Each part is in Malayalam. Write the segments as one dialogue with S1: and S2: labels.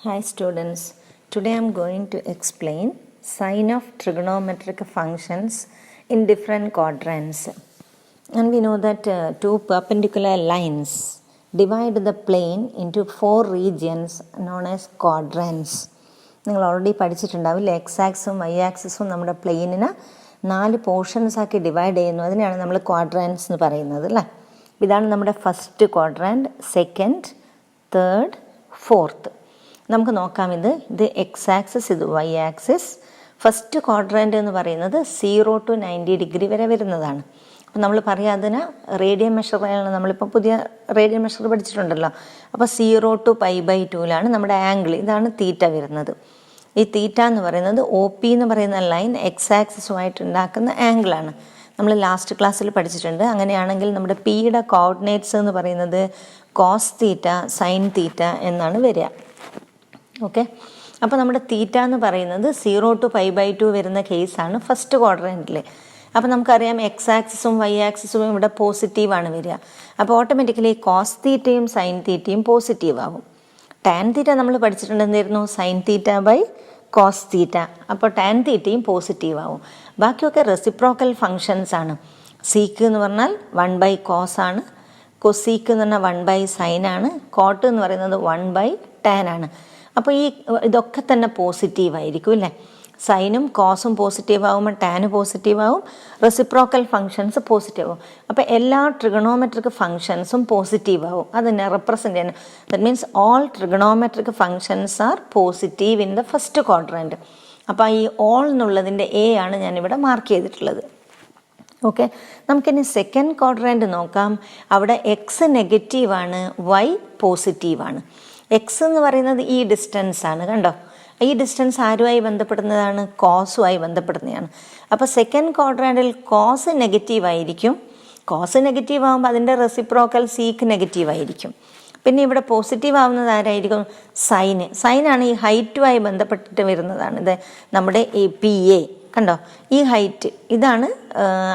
S1: Hi students, today I am going to explain sign of trigonometric functions in different quadrants. And we know that two perpendicular lines divide the plane into four regions known as quadrants. നിങ്ങൾ ഓൾറെഡി പഠിച്ചിട്ടുണ്ടാവില്ല, എക്സ് ആക്സും വൈ ആക്സിസും നമ്മുടെ പ്ലെയിനിനെ 4 പോർഷൻസ് ആക്കി ഡിവൈഡ് ചെയ്യുന്നു. അതിനാണ് നമ്മൾ ക്വാഡ്രാൻസ് എന്ന് പറയുന്നത് അല്ലേ. ഇതാണ് നമ്മുടെ ഫസ്റ്റ് ക്വാഡ്രാൻറ്റ്, സെക്കൻഡ്, തേർഡ്, ഫോർത്ത്. നമുക്ക് നോക്കാം, ഇത് എക്സ് ആക്സിസ്, ഇത് വൈ ആക്സിസ്. ഫസ്റ്റ് ക്വാഡ്രാൻറ്റ് എന്ന് പറയുന്നത് 0 to 90 ഡിഗ്രി വരെ വരുന്നതാണ്. അപ്പോൾ നമ്മൾ പറയാം അതിന് റേഡിയൻ മെഷറാണ്. നമ്മളിപ്പോൾ പുതിയ റേഡിയൻ മെഷർ പഠിച്ചിട്ടുണ്ടല്ലോ. അപ്പോൾ 0 to π/2 നമ്മുടെ ആംഗിൾ, ഇതാണ് തീറ്റ വരുന്നത്. ഈ തീറ്റ എന്ന് പറയുന്നത് ഒ പി എന്ന് പറയുന്ന ലൈൻ എക്സ് ആക്സിസുമായിട്ട് ഉണ്ടാക്കുന്ന ആംഗിളാണ്. നമ്മൾ ലാസ്റ്റ് ക്ലാസ്സിൽ പഠിച്ചിട്ടുണ്ട്. അങ്ങനെയാണെങ്കിൽ നമ്മുടെ പിയുടെ കോർഡിനേറ്റ്സ് എന്ന് പറയുന്നത് കോസ് തീറ്റ, സൈൻ തീറ്റ എന്നാണ് വരിക. ഓക്കെ, അപ്പോൾ നമ്മുടെ തീറ്റ എന്ന് പറയുന്നത് 0 to π/2 വരുന്ന കേസാണ് ഫസ്റ്റ് ക്വാഡ്രൻറ്റിൽ. അപ്പോൾ നമുക്കറിയാം എക്സ് ആക്സിസും വൈ ആക്സിസും ഇവിടെ പോസിറ്റീവാണ് വരിക. അപ്പോൾ ഓട്ടോമാറ്റിക്കലി കോസ് തീറ്റയും സൈൻ തീറ്റയും പോസിറ്റീവ് ആവും. ടാൻ തീറ്റ നമ്മൾ പഠിച്ചിട്ടുണ്ട്, എന്തായിരുന്നു? Sine theta by cos theta. അപ്പോൾ ടാൻ തീറ്റയും പോസിറ്റീവ് ആവും. ബാക്കിയൊക്കെ റെസിപ്രോക്കൽ ഫങ്ഷൻസ് ആണ്. സീക്ക് എന്ന് പറഞ്ഞാൽ 1/cos ആണ്, കൊസീക്ക് എന്ന് പറഞ്ഞാൽ 1/sin ആണ്, കോട്ട് എന്ന് പറയുന്നത് 1/tan ആണ്. അപ്പോൾ ഇതൊക്കെ തന്നെ പോസിറ്റീവ് ആയിരിക്കും അല്ലേ. സൈനും കോസും പോസിറ്റീവ് ആകുമ്പോൾ ടാന് പോസിറ്റീവ് ആവും, റെസിപ്രോക്കൽ ഫങ്ഷൻസ് പോസിറ്റീവ് ആവും. അപ്പോൾ എല്ലാ ട്രിഗണോമെട്രിക് ഫങ്ഷൻസും പോസിറ്റീവ് ആവും. അതിനെ റെപ്രസെൻ്റ് ചെയ്യാൻ, that means all trigonometric functions are positive in the first quadrant. അപ്പോൾ ഈ ഓൾ എന്നുള്ളതിൻ്റെ എ ആണ് ഞാനിവിടെ മാർക്ക് ചെയ്തിട്ടുള്ളത്. ഓക്കെ, നമുക്കിനി സെക്കൻഡ് ക്വാഡ്രൻറ്റ് നോക്കാം. അവിടെ എക്സ് നെഗറ്റീവാണ്, വൈ പോസിറ്റീവാണ്. എക്സ് എന്ന് പറയുന്നത് ഈ ഡിസ്റ്റൻസ് ആണ്, കണ്ടോ. ഈ ഡിസ്റ്റൻസ് ആരുമായി ബന്ധപ്പെടുന്നതാണ്? കോസുമായി ബന്ധപ്പെടുന്നതാണ്. അപ്പോൾ സെക്കൻഡ് ക്വാഡ്രാൻറ്റിൽ കോസ് നെഗറ്റീവ് ആയിരിക്കും. കോസ് നെഗറ്റീവ് ആകുമ്പോൾ അതിൻ്റെ റെസിപ്രോക്കൽ സീക്ക് നെഗറ്റീവ് ആയിരിക്കും. പിന്നെ ഇവിടെ പോസിറ്റീവ് ആവുന്നത് ആരായിരിക്കും? സൈന്. സൈനാണ് ഈ ഹൈറ്റുമായി ബന്ധപ്പെട്ടിട്ട് വരുന്നതാണ്. ഇത് നമ്മുടെ ഈ പി എ കണ്ടോ, ഈ ഹൈറ്റ് ഇതാണ്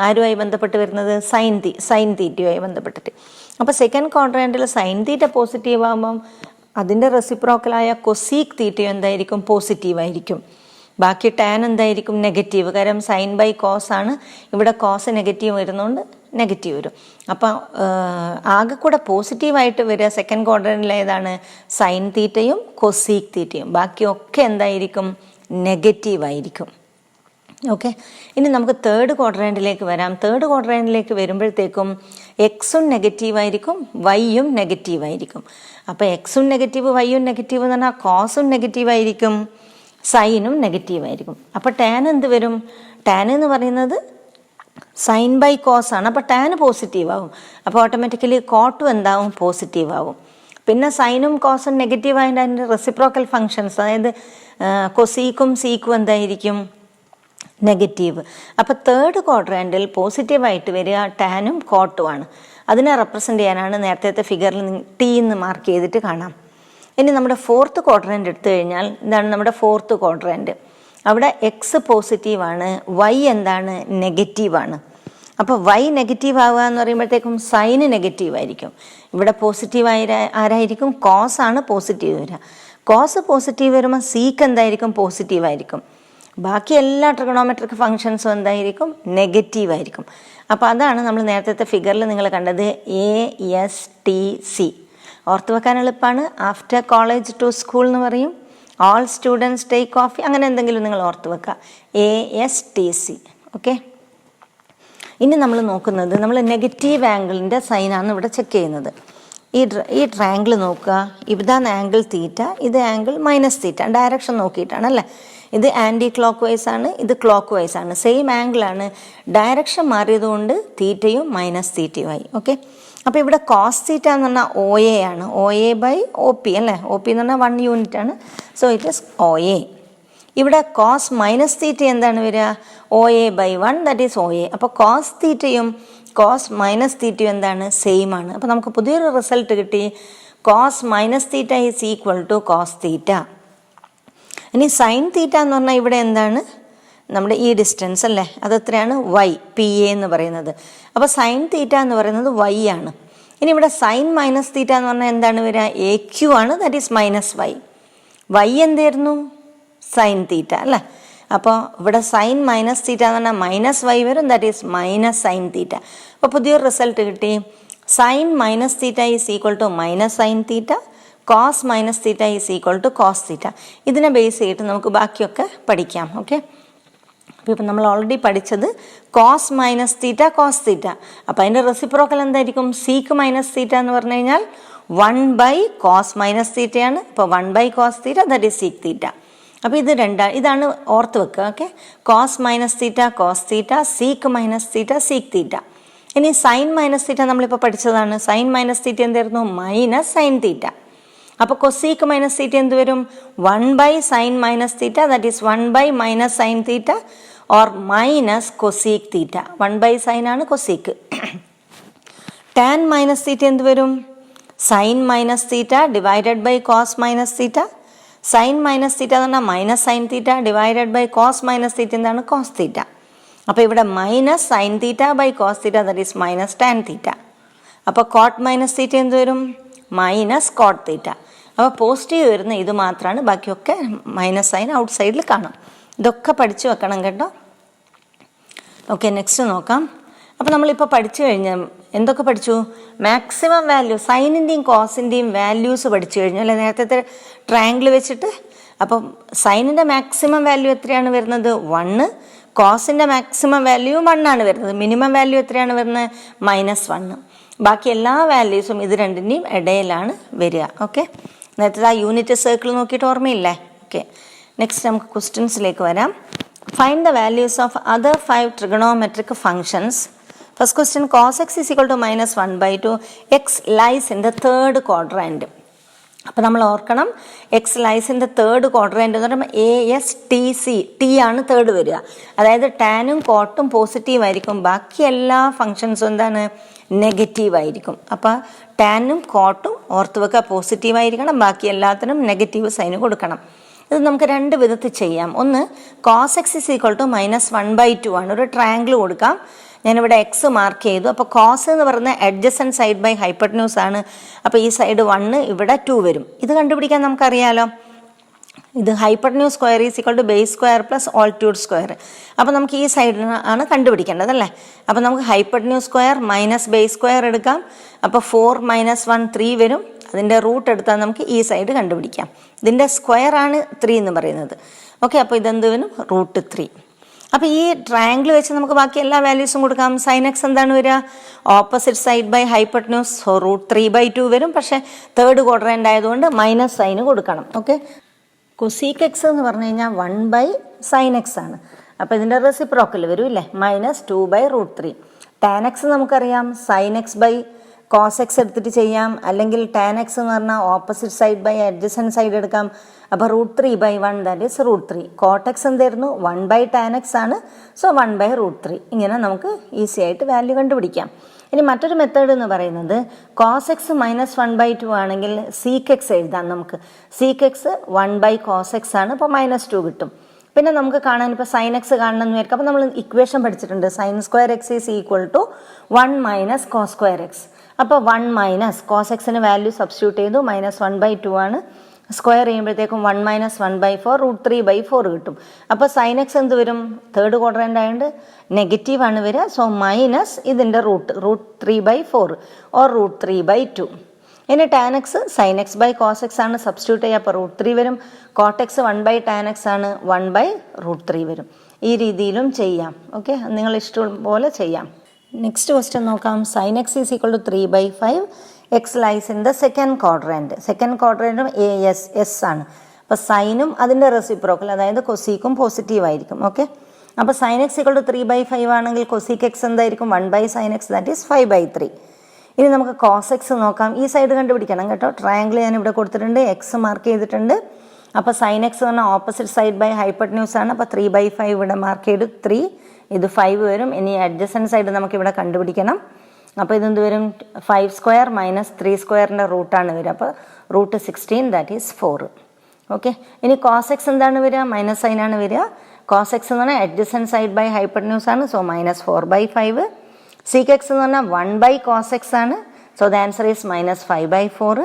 S1: ആരുമായി ബന്ധപ്പെട്ട് വരുന്നത്? സൈൻ തീറ്റയുമായി ബന്ധപ്പെട്ടിട്ട്. അപ്പോൾ സെക്കൻഡ് ക്വാഡ്രാൻറ്റിൽ സൈൻ തീറ്റ പോസിറ്റീവ് ആകുമ്പം അതിൻ്റെ റെസിപ്രോക്കലായ കൊസീക്ക് തീറ്റയും എന്തായിരിക്കും? പോസിറ്റീവ് ആയിരിക്കും. ബാക്കി ടാൻ എന്തായിരിക്കും? നെഗറ്റീവ്. കാരണം സൈൻ ബൈ കോസ് ആണ്, ഇവിടെ കോസ് നെഗറ്റീവ് വരുന്നതുകൊണ്ട് നെഗറ്റീവ് വരും. അപ്പോൾ ആകെ കൂടെ പോസിറ്റീവായിട്ട് വരിക സെക്കൻഡ് ക്വാഡ്രൻറ്റിൽ ഏതാണ്? സൈൻ തീറ്റയും കൊസീക്ക് തീറ്റയും. ബാക്കിയൊക്കെ എന്തായിരിക്കും? നെഗറ്റീവായിരിക്കും. ഓക്കെ, ഇനി നമുക്ക് തേർഡ് ക്വാഡ്രാൻറ്റിലേക്ക് വരാം. തേർഡ് ക്വാഡ്രാൻറ്റിലേക്ക് വരുമ്പോഴത്തേക്കും എക്സും നെഗറ്റീവായിരിക്കും, വൈയും നെഗറ്റീവായിരിക്കും. അപ്പോൾ എക്സും നെഗറ്റീവ്, വൈയും നെഗറ്റീവ് എന്ന് പറഞ്ഞാൽ കോസും നെഗറ്റീവായിരിക്കും, സൈനും നെഗറ്റീവായിരിക്കും. അപ്പോൾ ടാൻ എന്ത് വരും? ടാൻ എന്ന് പറയുന്നത് സൈൻ ബൈ കോസ് ആണ്. അപ്പോൾ ടാന് പോസിറ്റീവ് ആവും. അപ്പോൾ ഓട്ടോമാറ്റിക്കലി കോട്ടും എന്താവും? പോസിറ്റീവ് ആവും. പിന്നെ സൈനും കോസും നെഗറ്റീവ് ആയതിൻ്റെ അതിൻ്റെ റെസിപ്രോക്കൽ ഫങ്ഷൻസ്, അതായത് കൊസീക്കും സീക്കും എന്തായിരിക്കും? നെഗറ്റീവ്. അപ്പോൾ തേർഡ് ക്വാഡ്രാൻറ്റിൽ പോസിറ്റീവായിട്ട് വരിക ടാനും കോട്ടുമാണ്. അതിനെ റെപ്രസെൻ്റ് ചെയ്യാനാണ് നേരത്തെ ഫിഗറിൽ ടി എന്ന് മാർക്ക് ചെയ്തിട്ട് കാണാം. ഇനി നമ്മുടെ ഫോർത്ത് ക്വാഡ്രാൻറ്റ് എടുത്തു കഴിഞ്ഞാൽ ഇതാണ് നമ്മുടെ ഫോർത്ത് ക്വാഡ്രാൻറ്റ്. അവിടെ എക്സ് പോസിറ്റീവാണ്, വൈ എന്താണ്? നെഗറ്റീവാണ്. അപ്പോൾ വൈ നെഗറ്റീവ് ആവുക എന്ന് പറയുമ്പോഴത്തേക്കും സൈന് നെഗറ്റീവ് ആയിരിക്കും. ഇവിടെ പോസിറ്റീവ് ആരായിരിക്കും? കോസ് ആണ് പോസിറ്റീവ് വരിക. കോസ് പോസിറ്റീവ് വരുമ്പോൾ സീക്ക് എന്തായിരിക്കും? പോസിറ്റീവ് ആയിരിക്കും. ബാക്കി എല്ലാ ട്രിഗണോമെട്രിക് ഫങ്ഷൻസും എന്തായിരിക്കും? നെഗറ്റീവ് ആയിരിക്കും. അപ്പോൾ അതാണ് നമ്മൾ നേരത്തെ ഫിഗറിൽ നിങ്ങൾ കണ്ടത് ASTC. ഓർത്ത് വെക്കാൻ എളുപ്പമാണ്. ആഫ്റ്റർ കോളേജ് ടു സ്കൂൾ എന്ന് പറയും, ഓൾ സ്റ്റുഡൻസ് ടേക്ക് കോഫി, അങ്ങനെ എന്തെങ്കിലും നിങ്ങൾ ഓർത്ത് വെക്കുക. ASTC. ഓക്കെ, ഇനി നമ്മൾ നോക്കുന്നത്, നമ്മൾ നെഗറ്റീവ് ആംഗിളിൻ്റെ സൈനാണ് ഇവിടെ ചെക്ക് ചെയ്യുന്നത്. ഈ ട്രയാങ്കിൾ നോക്കുക. ഇതാണ് ആംഗിൾ തീറ്റ, ഇത് ആംഗിൾ മൈനസ് തീറ്റ. ഡയറക്ഷൻ നോക്കിയിട്ടാണ് അല്ലേ. ഇത് ആൻറ്റി ക്ലോക്ക് വൈസ് ആണ്, ഇത് ക്ലോക്ക് വൈസ് ആണ്. സെയിം ആംഗിളാണ്, ഡയറക്ഷൻ മാറിയതുകൊണ്ട് തീറ്റയും മൈനസ് തീറ്റയുമായി. ഓക്കെ, അപ്പോൾ ഇവിടെ കോസ് തീറ്റ എന്ന് പറഞ്ഞാൽ OA ആണ്, OA/OP അല്ലേ. OP എന്ന് പറഞ്ഞാൽ 1 യൂണിറ്റ് ആണ്. So it is OA. ഇവിടെ കോസ് മൈനസ് തീറ്റ എന്താണ് വരിക? OA/1, that is OA. അപ്പോൾ കോസ് തീറ്റയും കോസ് മൈനസ് തീറ്റയും എന്താണ്? സെയിം ആണ്. അപ്പോൾ നമുക്ക് പുതിയൊരു റിസൾട്ട് കിട്ടി. Cos minus theta is equal to cos theta. ഇനി സൈൻ തീറ്റ എന്ന് പറഞ്ഞാൽ ഇവിടെ എന്താണ്? നമ്മുടെ ഈ ഡിസ്റ്റൻസ് അല്ലേ, അതെത്രയാണ്? വൈ, PA എന്ന് പറയുന്നത്. അപ്പോൾ സൈൻ തീറ്റ എന്ന് പറയുന്നത് വൈ ആണ്. ഇനി ഇവിടെ സൈൻ മൈനസ് തീറ്റ എന്ന് പറഞ്ഞാൽ എന്താണ് വരിക? AQ ആണ്, ദാറ്റ് ഈസ് -y. വൈ എന്തായിരുന്നു? സൈൻ തീറ്റ അല്ലേ. അപ്പോൾ ഇവിടെ സൈൻ മൈനസ് തീറ്റ എന്ന് പറഞ്ഞാൽ മൈനസ് വൈ വരും, that is minus sine theta. അപ്പോൾ പുതിയൊരു റിസൾട്ട് കിട്ടി. Sine minus theta is equal to minus sine theta, cos minus theta is equal to cos theta. ഇതിനെ ബേസ് ചെയ്തിട്ട് നമുക്ക് ബാക്കിയൊക്കെ പഠിക്കാം. ഓക്കെ, അപ്പോൾ ഇപ്പം നമ്മൾ ഓൾറെഡി പഠിച്ചത് cos minus theta cos theta. അപ്പോൾ അതിൻ്റെ റെസിപ്രോക്കൽ എന്തായിരിക്കും? സീക്ക് മൈനസ് തീറ്റ എന്ന് പറഞ്ഞു കഴിഞ്ഞാൽ 1 കോസ് മൈനസ് തീറ്റയാണ്. അപ്പോൾ 1 cos theta that is sec theta. അപ്പോൾ ഇതാണ് ഓർത്ത് വെക്കുക. Okay, cos minus theta cos theta, sec minus theta sec theta. ഇനി സൈൻ മൈനസ് തീറ്റ നമ്മളിപ്പോൾ പഠിച്ചതാണ്. സൈൻ മൈനസ് തീറ്റ എന്തായിരുന്നു? Minus sine theta. അപ്പോൾ കൊസീക്ക് മൈനസ് തീറ്റ എന്ത് വരും? 1 sine minus theta that is 1 minus sine theta or minus cosec theta. 1 sine ആണ് കൊസീക്ക്. ടാൻ മൈനസ് തീറ്റ എന്ത് വരും? Sine minus theta divided by cos minus theta. Sine minus theta എന്ന് പറഞ്ഞാൽ minus sine theta divided by cos minus theta എന്താണ്? Cos theta. അപ്പോൾ ഇവിടെ minus sine theta by cos theta that is minus tan theta. അപ്പോൾ കോട്ട് മൈനസ് തീറ്റ എന്ത് വരും? മൈനസ് കോട്ട് തീറ്റ. അപ്പോൾ പോസിറ്റീവ് വരുന്ന ഇത് മാത്രമാണ്, ബാക്കിയൊക്കെ മൈനസ് സൈൻ ഔട്ട് സൈഡിൽ കാണാം. ഇതൊക്കെ പഠിച്ചു വെക്കണം കേട്ടോ. ഓക്കെ, നെക്സ്റ്റ് നോക്കാം. അപ്പോൾ നമ്മളിപ്പോൾ പഠിച്ചു കഴിഞ്ഞാൽ എന്തൊക്കെ പഠിച്ചു? മാക്സിമം വാല്യൂ സൈനിൻ്റെയും കോസിൻ്റെയും വാല്യൂസ് പഠിച്ചു കഴിഞ്ഞു അല്ലേ, നേരത്തെ ട്രയാങ്കിൾ വെച്ചിട്ട്. അപ്പം സൈനിൻ്റെ മാക്സിമം വാല്യൂ എത്രയാണ് വരുന്നത്? 1. കോസിൻ്റെ മാക്സിമം വാല്യൂ 1 ആണ് വരുന്നത്. മിനിമം വാല്യൂ എത്രയാണ് വരുന്നത്? -1. ബാക്കി എല്ലാ വാല്യൂസും ഇത് രണ്ടിൻ്റെയും ഇടയിലാണ് വരിക. ഓക്കെ, നേരത്തെ ആ യൂണിറ്റ് സർക്കിൾ നോക്കിയിട്ട് ഓർമ്മയില്ലേ? ഓക്കെ, നെക്സ്റ്റ് നമുക്ക് ക്വസ്റ്റ്യൻസിലേക്ക് വരാം. Find the values of other 5 trigonometric functions. First question, cos x is equal to -1/2. x lies in the third quadrant. അപ്പോൾ നമ്മൾ ഓർക്കണം, x lies in the third quadrant എന്ന് പറയുമ്പോൾ ASTC, ടി ആണ് തേർഡ് വരിക. അതായത് ടാനും കോട്ടും പോസിറ്റീവ് ആയിരിക്കും, ബാക്കി എല്ലാ ഫങ്ഷൻസും എന്താണ്? നെഗറ്റീവ് ആയിരിക്കും. അപ്പോൾ ടാനും കോട്ടും ഓർത്ത് വെക്കുക പോസിറ്റീവ് ആയിരിക്കണം, ബാക്കി എല്ലാത്തിനും നെഗറ്റീവ് സൈന് കൊടുക്കണം. ഇത് നമുക്ക് 2 വിധത്തിൽ ചെയ്യാം. ഒന്ന്, cos x is equal to -1/2 ആണ്. ഒരു ട്രയാങ്കിൾ കൊടുക്കാം. ഞാനിവിടെ എക്സ് മാർക്ക് ചെയ്തു. അപ്പോൾ കോസ് എന്ന് പറയുന്ന അഡ്ജസൻറ്റ് സൈഡ് ബൈ ഹൈപ്പർട്യൂസ് ആണ്. അപ്പോൾ ഈ സൈഡ് 1, ഇവിടെ 2 വരും. ഇത് കണ്ടുപിടിക്കാൻ നമുക്കറിയാലോ, ഇത് hypotenuse square is equal to base square plus altitude square. അപ്പോൾ നമുക്ക് ഈ സൈഡിന് ആണ് കണ്ടുപിടിക്കേണ്ടത് അല്ലേ. അപ്പോൾ നമുക്ക് hypotenuse square minus base square എടുക്കാം. അപ്പോൾ 4 - 1 3 വരും. അതിൻ്റെ റൂട്ട് എടുത്താൽ നമുക്ക് ഈ സൈഡ് കണ്ടുപിടിക്കാം. ഇതിൻ്റെ സ്ക്വയർ ആണ് 3 എന്ന് പറയുന്നത്. ഓക്കെ, അപ്പോൾ ഇതെന്ത് വരും? √3. അപ്പോൾ ഈ ട്രയാങ്കിൾ വെച്ച് നമുക്ക് ബാക്കി എല്ലാ വാല്യൂസും കൊടുക്കാം. സൈൻ എക്സ് എന്താണ് വരിക? ഓപ്പോസിറ്റ് സൈഡ് ബൈ ഹൈപ്പർട്യൂസ്, സോ √3/2 വരും. പക്ഷേ തേർഡ് ക്വാഡ്രന്റ് ആയതുകൊണ്ട് മൈനസ് സൈന് കൊടുക്കണം. ഓക്കെ, കൊസീക്ക് എക്സ് എന്ന് പറഞ്ഞു കഴിഞ്ഞാൽ 1 സൈൻ എക്സ് ആണ്. അപ്പോൾ ഇതിൻ്റെ റെസിപ്രോക്കൽ വരും ഇല്ലേ, -2/√3. ടാൻ എക്സ് നമുക്കറിയാം, sine x by cos x എടുത്തിട്ട് ചെയ്യാം, അല്ലെങ്കിൽ ടാൻ എക്സ് എന്ന് പറഞ്ഞാൽ opposite side by adjacent side എടുക്കാം. അപ്പോൾ √3/1 ദാറ്റ് ഈസ് √3. കോട്ട് എക്സ് എന്തായിരുന്നു? 1/tan x ആണ്, സോ 1/√3. ഇങ്ങനെ നമുക്ക് ഈസി ആയിട്ട് വാല്യൂ കണ്ടുപിടിക്കാം. ഇനി മറ്റൊരു മെത്തേഡ് എന്ന് പറയുന്നത് cos x -1/2 ആണെങ്കിൽ സീക്ക് എക്സ് എഴുതാം. നമുക്ക് സീക്ക് എക്സ് 1/cos x ആണ്, അപ്പോൾ -2 കിട്ടും. പിന്നെ നമുക്ക് കാണാൻ ഇപ്പോൾ സൈൻ എക്സ് കാണണമെന്ന് വിചാരിക്കും. അപ്പോൾ നമ്മൾ ഇക്വേഷൻ പഠിച്ചിട്ടുണ്ട്, sin² x is equal to 1 - cos²x. അപ്പോൾ 1 - cos എക്സിന് വാല്യൂ സബ്സ്റ്റിറ്റ്യൂട്ട് ചെയ്തു, -1/2 ആണ്. സ്ക്വയർ ചെയ്യുമ്പോഴത്തേക്കും 1 - 1/4 √3/4 കിട്ടും. അപ്പോൾ സൈൻ എക്സ് എന്ത് വരും? തേർഡ് ക്വാഡ്രന്റ് ആയതുകൊണ്ട് നെഗറ്റീവ് ആണ് വരിക. സോ മൈനസ് ഇതിൻ്റെ √3/4 ഓർ √3/2. ഇനി tan x sine x by cos x ആണ്, സബ്സ്റ്റിറ്റ്യൂട്ട് ചെയ്യുക. അപ്പോൾ √3 വരും. കോട്ട് എക്സ് 1/tan x ആണ്, 1/√3 വരും. ഈ രീതിയിലും ചെയ്യാം. ഓക്കെ, നിങ്ങൾ ഇഷ്ടം പോലെ ചെയ്യാം. നെക്സ്റ്റ് ക്വസ്റ്റ്യൻ നോക്കാം. Sine x is equal to 3/5. X lies in the second quadrant. Second ക്വാഡ്രന്റും AS ആണ്. അപ്പോൾ സൈനും അതിൻ്റെ റെസിപ്രോക്കൽ അതായത് കൊസീക്കും പോസിറ്റീവ് ആയിരിക്കും. ഓക്കെ, അപ്പോൾ സൈൻ എക്സ് ഈക്വൽ ടു 3/5 ആണെങ്കിൽ കൊസീക്ക് എക്സ് എന്തായിരിക്കും? 1/sin x that is 5/3. ഇനി നമുക്ക് കോസ് എക്സ് നോക്കാം. ഈ സൈഡ് കണ്ടുപിടിക്കണം കേട്ടോ. ട്രയാങ്കിൾ ഞാൻ ഇവിടെ കൊടുത്തിട്ടുണ്ട്, എക്സ് മാർക്ക് ചെയ്തിട്ടുണ്ട്. അപ്പോൾ സൈൻ എക്സ് എന്ന് പറഞ്ഞാൽ ഓപ്പോസിറ്റ് സൈഡ് ബൈ ഹൈപ്പർട്യൂസ് ആണ്. അപ്പോൾ 3/5 ഇവിടെ മാർക്ക് ചെയ്തു, 3 ഇത് 5 വരും. ഇനി അഡ്ജസൻറ്റ് സൈഡ് നമുക്കിവിടെ കണ്ടുപിടിക്കണം. അപ്പോൾ ഇതെന്ത് വരും? 5² - 3² റൂട്ടാണ് വരിക. അപ്പോൾ √16 ദാറ്റ് ഈസ് 4. ഓക്കെ, ഇനി കോസ് എക്സ് എന്താണ് വരിക? മൈനസ് സൈനാണ് വരിക. കോസ് എക്സ് എന്ന് പറഞ്ഞാൽ അഡ്ജസൻറ്റ് സൈഡ് ബൈ ഹൈപ്പർട്യൂസ് ആണ്, സോ -4/5. സീക്ക് എക്സ് എന്ന് പറഞ്ഞാൽ 1/cos x ആണ്, so the answer is -5/4.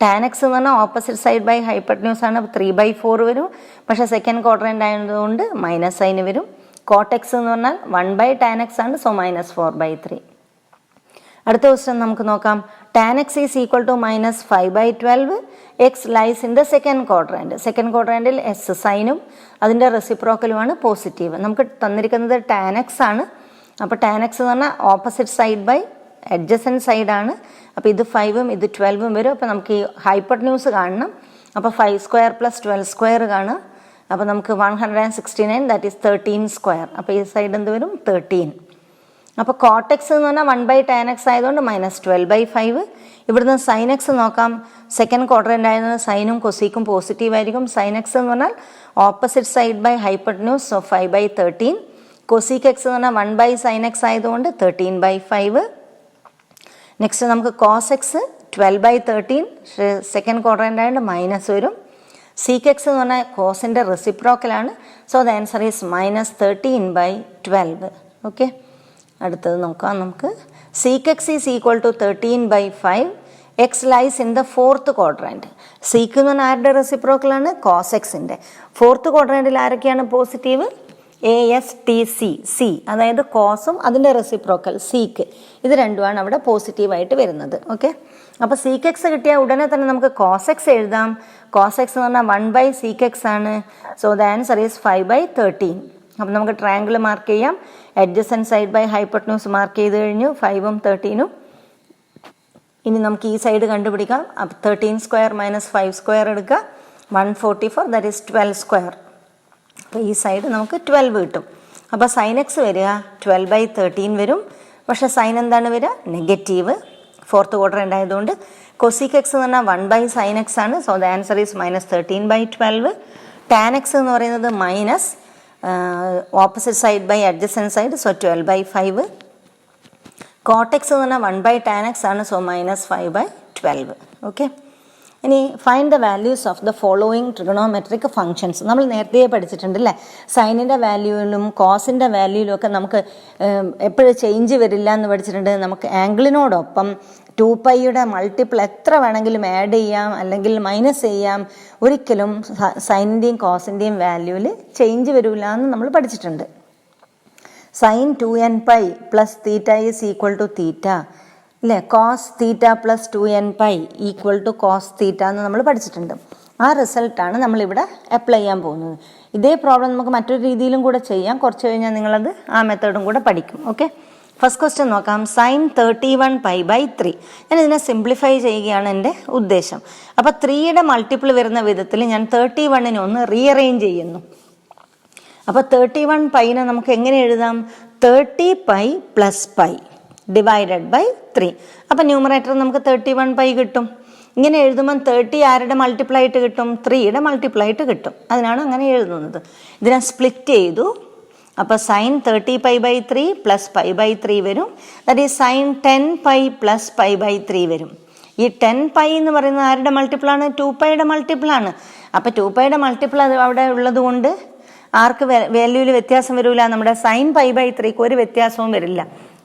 S1: Tan x എന്ന് പറഞ്ഞാൽ ഓപ്പോസിറ്റ് സൈഡ് ബൈ ഹൈപ്പട്ന്യൂസ് ആണ്, 3/4 വരും. പക്ഷേ സെക്കൻഡ് ക്വാഡ്രൻ്റ് ആയതുകൊണ്ട് മൈനസ് സൈന് വരും. കോട്ട് എക്സ് എന്ന് പറഞ്ഞാൽ 1/tan x ആണ്, സോ -4/3. അടുത്ത ക്വസ്റ്റ്യൻ നമുക്ക് നോക്കാം. Tan x is equal to -5/12. X lies in the second quadrant. Second ക്വാഡ്രൻറ്റിൽ എസ് സൈനും അതിൻ്റെ റെസിപ്രോക്കലുമാണ് പോസിറ്റീവ്. നമുക്ക് തന്നിരിക്കുന്നത് ടാൻ എക്സ് ആണ്. അപ്പോൾ ടാൻ എക്സ് എന്ന് പറഞ്ഞാൽ ഓപ്പോസിറ്റ് സൈഡ് ബൈ അഡ്ജസൻറ്റ് സൈഡാണ്. അപ്പോൾ ഇത് 5ഉം ഇത് 12ഉം വരും. അപ്പോൾ നമുക്ക് ഈ ഹൈപ്പട്ന്യൂസ് കാണണം. അപ്പോൾ 5² + 12² കാണുക. അപ്പോൾ നമുക്ക് 169, ദാറ്റ് ഈസ് 13². അപ്പോൾ ഈ സൈഡ് എന്ത് വരും? 13. അപ്പോൾ കോട്ടെക്സ് എന്ന് പറഞ്ഞാൽ 1/tan x ആയതുകൊണ്ട് -12/5. ഇവിടുന്ന് സൈൻ എക്സ് നോക്കാം. സെക്കൻഡ് ക്വാഡ്രൻ്റ് ആയതുകൊണ്ട് സൈനും കൊസീക്കും പോസിറ്റീവ് ആയിരിക്കും. സൈൻ എക്സ് എന്ന് പറഞ്ഞാൽ opposite side by hypotenuse, so 5/13. Cosec x എന്ന് പറഞ്ഞാൽ 1/sin x ആയതുകൊണ്ട് 13/5. നെക്സ്റ്റ് നമുക്ക് കോസ് എക്സ് 12/13. സെക്കൻഡ് ക്വാഡ്രൻ്റ് ആയതുകൊണ്ട് മൈനസ് വരും. സീക്ക് എക്സ് എന്ന് പറഞ്ഞാൽ കോസിൻ്റെ റെസിപ്രോക്കലാണ്, so the answer is -13/12. Okay, അടുത്തത് നോക്കാം നമുക്ക്. Sec x is equal to 13/5. X lies in the fourth quadrant. Seek എന്ന് പറഞ്ഞാൽ ആരുടെ റെസിപ്രോക്കലാണ്? കോസ് എക്സിൻ്റെ. ഫോർത്ത് ക്വാഡ്രൻറ്റിൽ ആരൊക്കെയാണ് പോസിറ്റീവ്? ASTC, അതായത് കോസും അതിൻ്റെ റെസിപ്രോക്കൽ സീക്ക്, ഇത് രണ്ടുമാണ് അവിടെ പോസിറ്റീവായിട്ട് വരുന്നത്. ഓക്കെ, അപ്പോൾ സീക്ക് എക്സ് കിട്ടിയാൽ ഉടനെ തന്നെ നമുക്ക് കോസ് എക്സ് എഴുതാം. കോസ് എക്സ് എന്ന് പറഞ്ഞാൽ 1/sec x ആണ്, സോ ദ ആൻസർ ഈസ് 5/13. അപ്പോൾ നമുക്ക് ട്രയാങ്കിൾ മാർക്ക് ചെയ്യാം. അഡ്ജസൻറ്റ് സൈഡ് ബൈ ഹൈപ്പട്ന്യൂസ് മാർക്ക് ചെയ്ത് കഴിഞ്ഞു, 5ഉം 13ഉം. ഇനി നമുക്ക് ഈ സൈഡ് കണ്ടുപിടിക്കാം. അപ്പോൾ 13² - 5² എടുക്കുക, 144, ദാറ്റ് ഈസ് 12². അപ്പോൾ ഈ സൈഡ് നമുക്ക് 12 കിട്ടും. അപ്പോൾ സൈൻ എക്സ് വരിക 12/13 വരും. പക്ഷേ സൈൻ എന്താണ് വരിക? നെഗറ്റീവ്. ഫോർത്ത് ക്വാഡ്രൻ്റ് ആയതുകൊണ്ട്. കൊസീക്ക് എക്സ് എന്ന് പറഞ്ഞാൽ 1/sin x ആണ്, so the answer is -13/12. Tan x എന്ന് പറയുന്നത് minus opposite side by adjacent side, so 12/5. Cot x എന്ന് പറഞ്ഞാൽ 1/tan x ആണ്, സോ -5/12. ഓക്കെ, ഇനി find the values of the following trigonometric functions. നമ്മൾ നേരത്തെ പഠിച്ചിട്ടുണ്ട് അല്ലേ, സൈനിൻ്റെ വാല്യൂയിലും കോസിൻ്റെ വാല്യൂയിലും ഒക്കെ നമുക്ക് എപ്പോഴും ചേഞ്ച് വരില്ല എന്ന് പഠിച്ചിട്ടുണ്ട്. നമുക്ക് ആംഗിളിനോടൊപ്പം 2πയുടെ മൾട്ടിപ്പിൾ എത്ര വേണമെങ്കിലും ആഡ് ചെയ്യാം അല്ലെങ്കിൽ മൈനസ് ചെയ്യാം. ഒരിക്കലും സൈനിൻ്റെയും കോസിൻ്റെയും വാല്യൂവിൽ ചേഞ്ച് വരില്ല എന്ന് നമ്മൾ പഠിച്ചിട്ടുണ്ട്. Sine 2nπ + θ is equal to theta അല്ലേ. Cos theta + 2nπ equal to cos theta എന്ന് നമ്മൾ പഠിച്ചിട്ടുണ്ട്. ആ റിസൾട്ടാണ് നമ്മളിവിടെ അപ്ലൈ ചെയ്യാൻ പോകുന്നത്. ഇതേ പ്രോബ്ലം നമുക്ക് മറ്റൊരു രീതിയിലും കൂടെ ചെയ്യാം. കുറച്ച് കഴിഞ്ഞാൽ നിങ്ങളത് ആ മെത്തേഡും കൂടെ പഠിക്കും. ഓക്കെ, ഫസ്റ്റ് ക്വസ്റ്റ്യൻ നോക്കാം. സൈൻ 31π/3. ഞാൻ ഇതിനെ സിംപ്ലിഫൈ ചെയ്യുകയാണ് എൻ്റെ ഉദ്ദേശം. അപ്പോൾ 3യുടെ മൾട്ടിപ്പിൾ വരുന്ന വിധത്തിൽ ഞാൻ 31നെ ഒന്ന് റീഅറേഞ്ച് ചെയ്യുന്നു. അപ്പോൾ 31π നമുക്ക് എങ്ങനെ എഴുതാം? 30π + π ഡിവൈഡഡ് ബൈ 3. അപ്പോൾ ന്യൂമറേറ്റർ നമുക്ക് 31π കിട്ടും. ഇങ്ങനെ എഴുതുമ്പം 30 ആരുടെ മൾട്ടിപ്പിൾ ആയിട്ട് കിട്ടും? 3യുടെ മൾട്ടിപ്പിൾ ആയിട്ട് കിട്ടും. അതിനാണ് അങ്ങനെ എഴുതുന്നത്. ഇതിനെ സ്പ്ലിറ്റ് ചെയ്തു. അപ്പോൾ സൈൻ 30π/3 + π/3 വരും. ദാറ്റ് ഈസ് സൈൻ 10π + π/3 വരും. ഈ 10π എന്ന് പറയുന്നത് ആരുടെ മൾട്ടിപ്പിളാണ്? 2πയുടെ മൾട്ടിപ്പിളാണ്. അപ്പോൾ 2πയുടെ മൾട്ടിപ്പിൾ അത് അവിടെ ഉള്ളത് കൊണ്ട് ആർക്ക് വാല്യൂവിൽ വ്യത്യാസം വരില്ല? നമ്മുടെ സൈൻ π/3ക്ക് ഒരു വ്യത്യാസവും വരില്ല.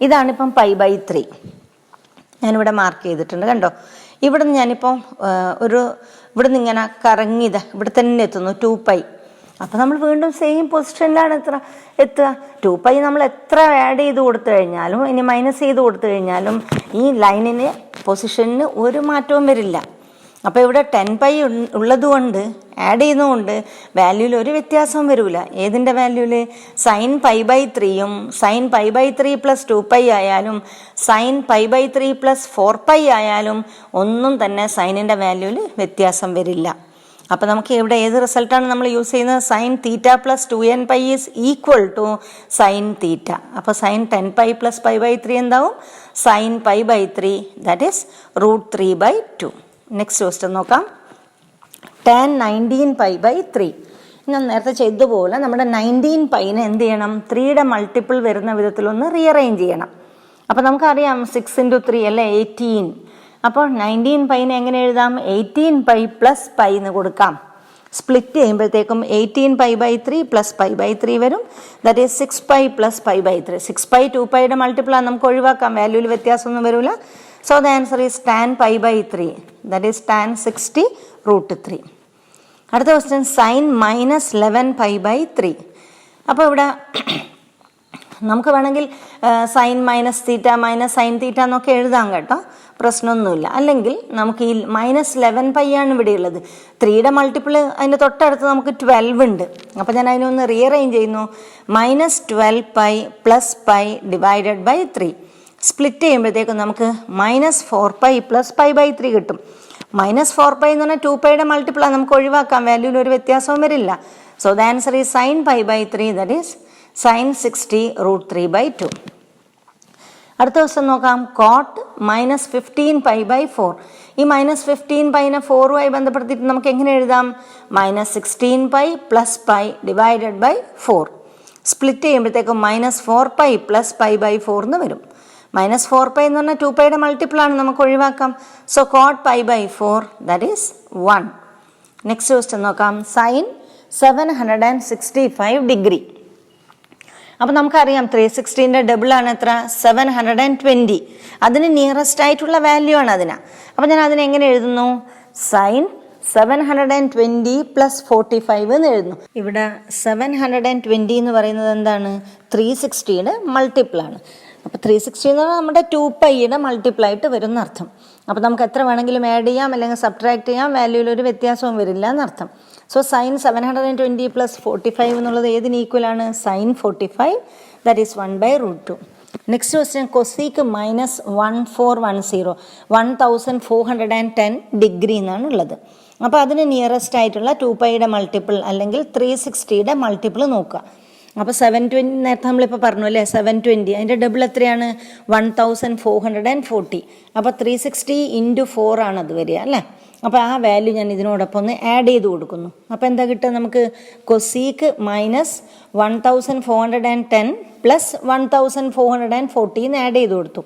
S1: ഇതാണിപ്പം π/3. ഞാനിവിടെ മാർക്ക് ചെയ്തിട്ടുണ്ട്, കണ്ടോ. ഇവിടുന്ന് ഞാനിപ്പോൾ ഇവിടുന്ന് ഇങ്ങനെ കറങ്ങിയത് ഇവിടെ തന്നെ എത്തുന്നു 2π. അപ്പോൾ നമ്മൾ വീണ്ടും സെയിം പൊസിഷനിലാണ് എത്തുക. 2π നമ്മൾ എത്ര ആഡ് ചെയ്ത് കൊടുത്തു കഴിഞ്ഞാലും ഇനി മൈനസ് ചെയ്ത് കൊടുത്തു കഴിഞ്ഞാലും ഈ ലൈനിന് പൊസിഷനിന് ഒരു മാറ്റവും വരില്ല. അപ്പോൾ ഇവിടെ 10π ഉള്ളതുകൊണ്ട് ആഡ് ചെയ്യുന്നതുകൊണ്ട് വാല്യൂവിൽ ഒരു വ്യത്യാസവും വരില്ല. ഏതിൻ്റെ വാല്യൂവിൽ? സൈൻ π/3യും സൈൻ π/3 + 2π ആയാലും സൈൻ π/3 + 4π ആയാലും ഒന്നും തന്നെ സൈനിൻ്റെ വാല്യൂവിൽ വ്യത്യാസം വരില്ല. അപ്പോൾ നമുക്ക് ഇവിടെ ഏത് റിസൾട്ടാണ് നമ്മൾ യൂസ് ചെയ്യുന്നത്? Sine theta + 2nπ is equal to sine theta. അപ്പോൾ സൈൻ 10π + π/3 എന്താവും? Sine π/3, that is √3/2. Next question നോക്കാം. ടാൻ 19π/3. ഞാൻ നേരത്തെ ചെയ്തതുപോലെ നമ്മുടെ 19πനെ എന്ത് ചെയ്യണം? 3യുടെ മൾട്ടിപ്പിൾ വരുന്ന വിധത്തിലൊന്ന് റീഅറേഞ്ച് ചെയ്യണം. അപ്പോൾ നമുക്കറിയാം 6 × 3 അല്ലേ 18. അപ്പോൾ 19πനെ എങ്ങനെ എഴുതാം? 18π + π എന്ന് കൊടുക്കാം. സ്പ്ലിറ്റ് ചെയ്യുമ്പോഴത്തേക്കും 18π/3 + π/3 വരും. That is 6π + π/3. 6π 2πയുടെ മൾട്ടിപ്പിളാണ്, നമുക്ക് ഒഴിവാക്കാം, വാല്യൂവിൽ വ്യത്യാസമൊന്നും വരില്ല. So the answer is tan pi by 3, that is tan 60 root 3. അടുത്ത question sine minus 11 pi by 3. അപ്പോൾ ഇവിടെ നമുക്ക് വേണമെങ്കിൽ sine minus theta minus sine theta എന്നൊക്കെ എഴുതാം കേട്ടോ, പ്രശ്നമൊന്നുമില്ല. അല്ലെങ്കിൽ നമുക്ക് ഈ മൈനസ് 11 പൈ ആണ് ഇവിടെ ഉള്ളത്. 3യുടെ മൾട്ടിപ്പിൾ അതിൻ്റെ തൊട്ടടുത്ത് നമുക്ക് 12 ഉണ്ട്. അപ്പോൾ ഞാൻ അതിനൊന്ന് റീഅറേഞ്ച് ചെയ്യുന്നു. Minus 12 pi plus pi divided by 3 split ചെയ്യുമ്പോഴത്തേക്കും നമുക്ക് minus 4 pi plus pi by 3 കിട്ടും. മൈനസ് 4 പൈ എന്ന് പറഞ്ഞാൽ 2 പൈയുടെ മൾട്ടിപ്പിളാണ്, നമുക്ക് ഒഴിവാക്കാം, വാല്യൂവിൽ ഒരു വ്യത്യാസവും വരില്ല. So the answer is sine pi by 3, that is sine 60 root 3 by 2. അടുത്ത ദിവസം നോക്കാം കോട്ട് മൈനസ് 15 പൈ ബൈ 4. ഈ മൈനസ് 15 പൈനെ 4മായി ബന്ധപ്പെടുത്തിയിട്ട് നമുക്ക് എങ്ങനെ എഴുതാം? Minus 16 pi plus pi divided by 4 split ചെയ്യുമ്പോഴത്തേക്കും minus 4 pi plus pi by 4 എന്ന് വരും. മൈനസ് 4 പൈ എന്ന് പറഞ്ഞാൽ 2 പൈയുടെ മൾട്ടിപ്പിളാണ്, നമുക്ക് ഒഴിവാക്കാം. So cot pi by 4, that is 1. Next question നോക്കാം സൈൻ 765 ഡിഗ്രി. അപ്പോൾ നമുക്കറിയാം 360ൻ്റെ ഡബിളാണ് എത്ര? 720. അതിന് നിയറസ്റ്റ് ആയിട്ടുള്ള വാല്യൂ ആണ് അതിന്. അപ്പോൾ ഞാൻ അതിനെങ്ങനെ എഴുതുന്നു? സൈൻ 720 പ്ലസ് 45 എന്ന് എഴുതുന്നു. ഇവിടെ 720 എന്ന് പറയുന്നത് എന്താണ്? 360യുടെ മൾട്ടിപ്പിളാണ്. അപ്പോൾ 360 എന്ന് പറഞ്ഞാൽ നമ്മുടെ 2 പൈയുടെ മൾട്ടിപ്പിളായിട്ട് വരുന്ന അർത്ഥം. അപ്പോൾ നമുക്ക് എത്ര വേണമെങ്കിലും ആഡ് ചെയ്യാം അല്ലെങ്കിൽ സബ്ട്രാക്ട് ചെയ്യാം, വാല്യൂവിൽ ഒരു വ്യത്യാസവും വരില്ല എന്നർത്ഥം. സോ സൈൻ 720 പ്ലസ് 45 എന്നുള്ളത് ഏതിന് ഈക്വലാണ്? Sine 45, that is 1/√2. Next question cosec minus 1410 1410 degree എന്നാണ് ഉള്ളത്. അപ്പോൾ അതിന് നിയറസ്റ്റ് ആയിട്ടുള്ള 2 പൈയുടെ മൾട്ടിപ്പിൾ അല്ലെങ്കിൽ 360യുടെ മൾട്ടിപ്പിൾ നോക്കുക. അപ്പോൾ 720 നേരത്തെ നമ്മളിപ്പോൾ പറഞ്ഞു അല്ലേ, 720 അതിൻ്റെ ഡബിൾ എത്രയാണ്? 1440. അപ്പോൾ 360 ഇൻറ്റു 4 ആണ് അത് വരിക അല്ലേ. അപ്പോൾ ആ വാല്യൂ ഞാൻ ഇതിനോടൊപ്പം ഒന്ന് ആഡ് ചെയ്ത് കൊടുക്കുന്നു. അപ്പോൾ എന്താ കിട്ടുക നമുക്ക്? കൊസീക്ക് മൈനസ് 1410 പ്ലസ് 1440 എന്ന് ആഡ് ചെയ്ത് കൊടുത്തു.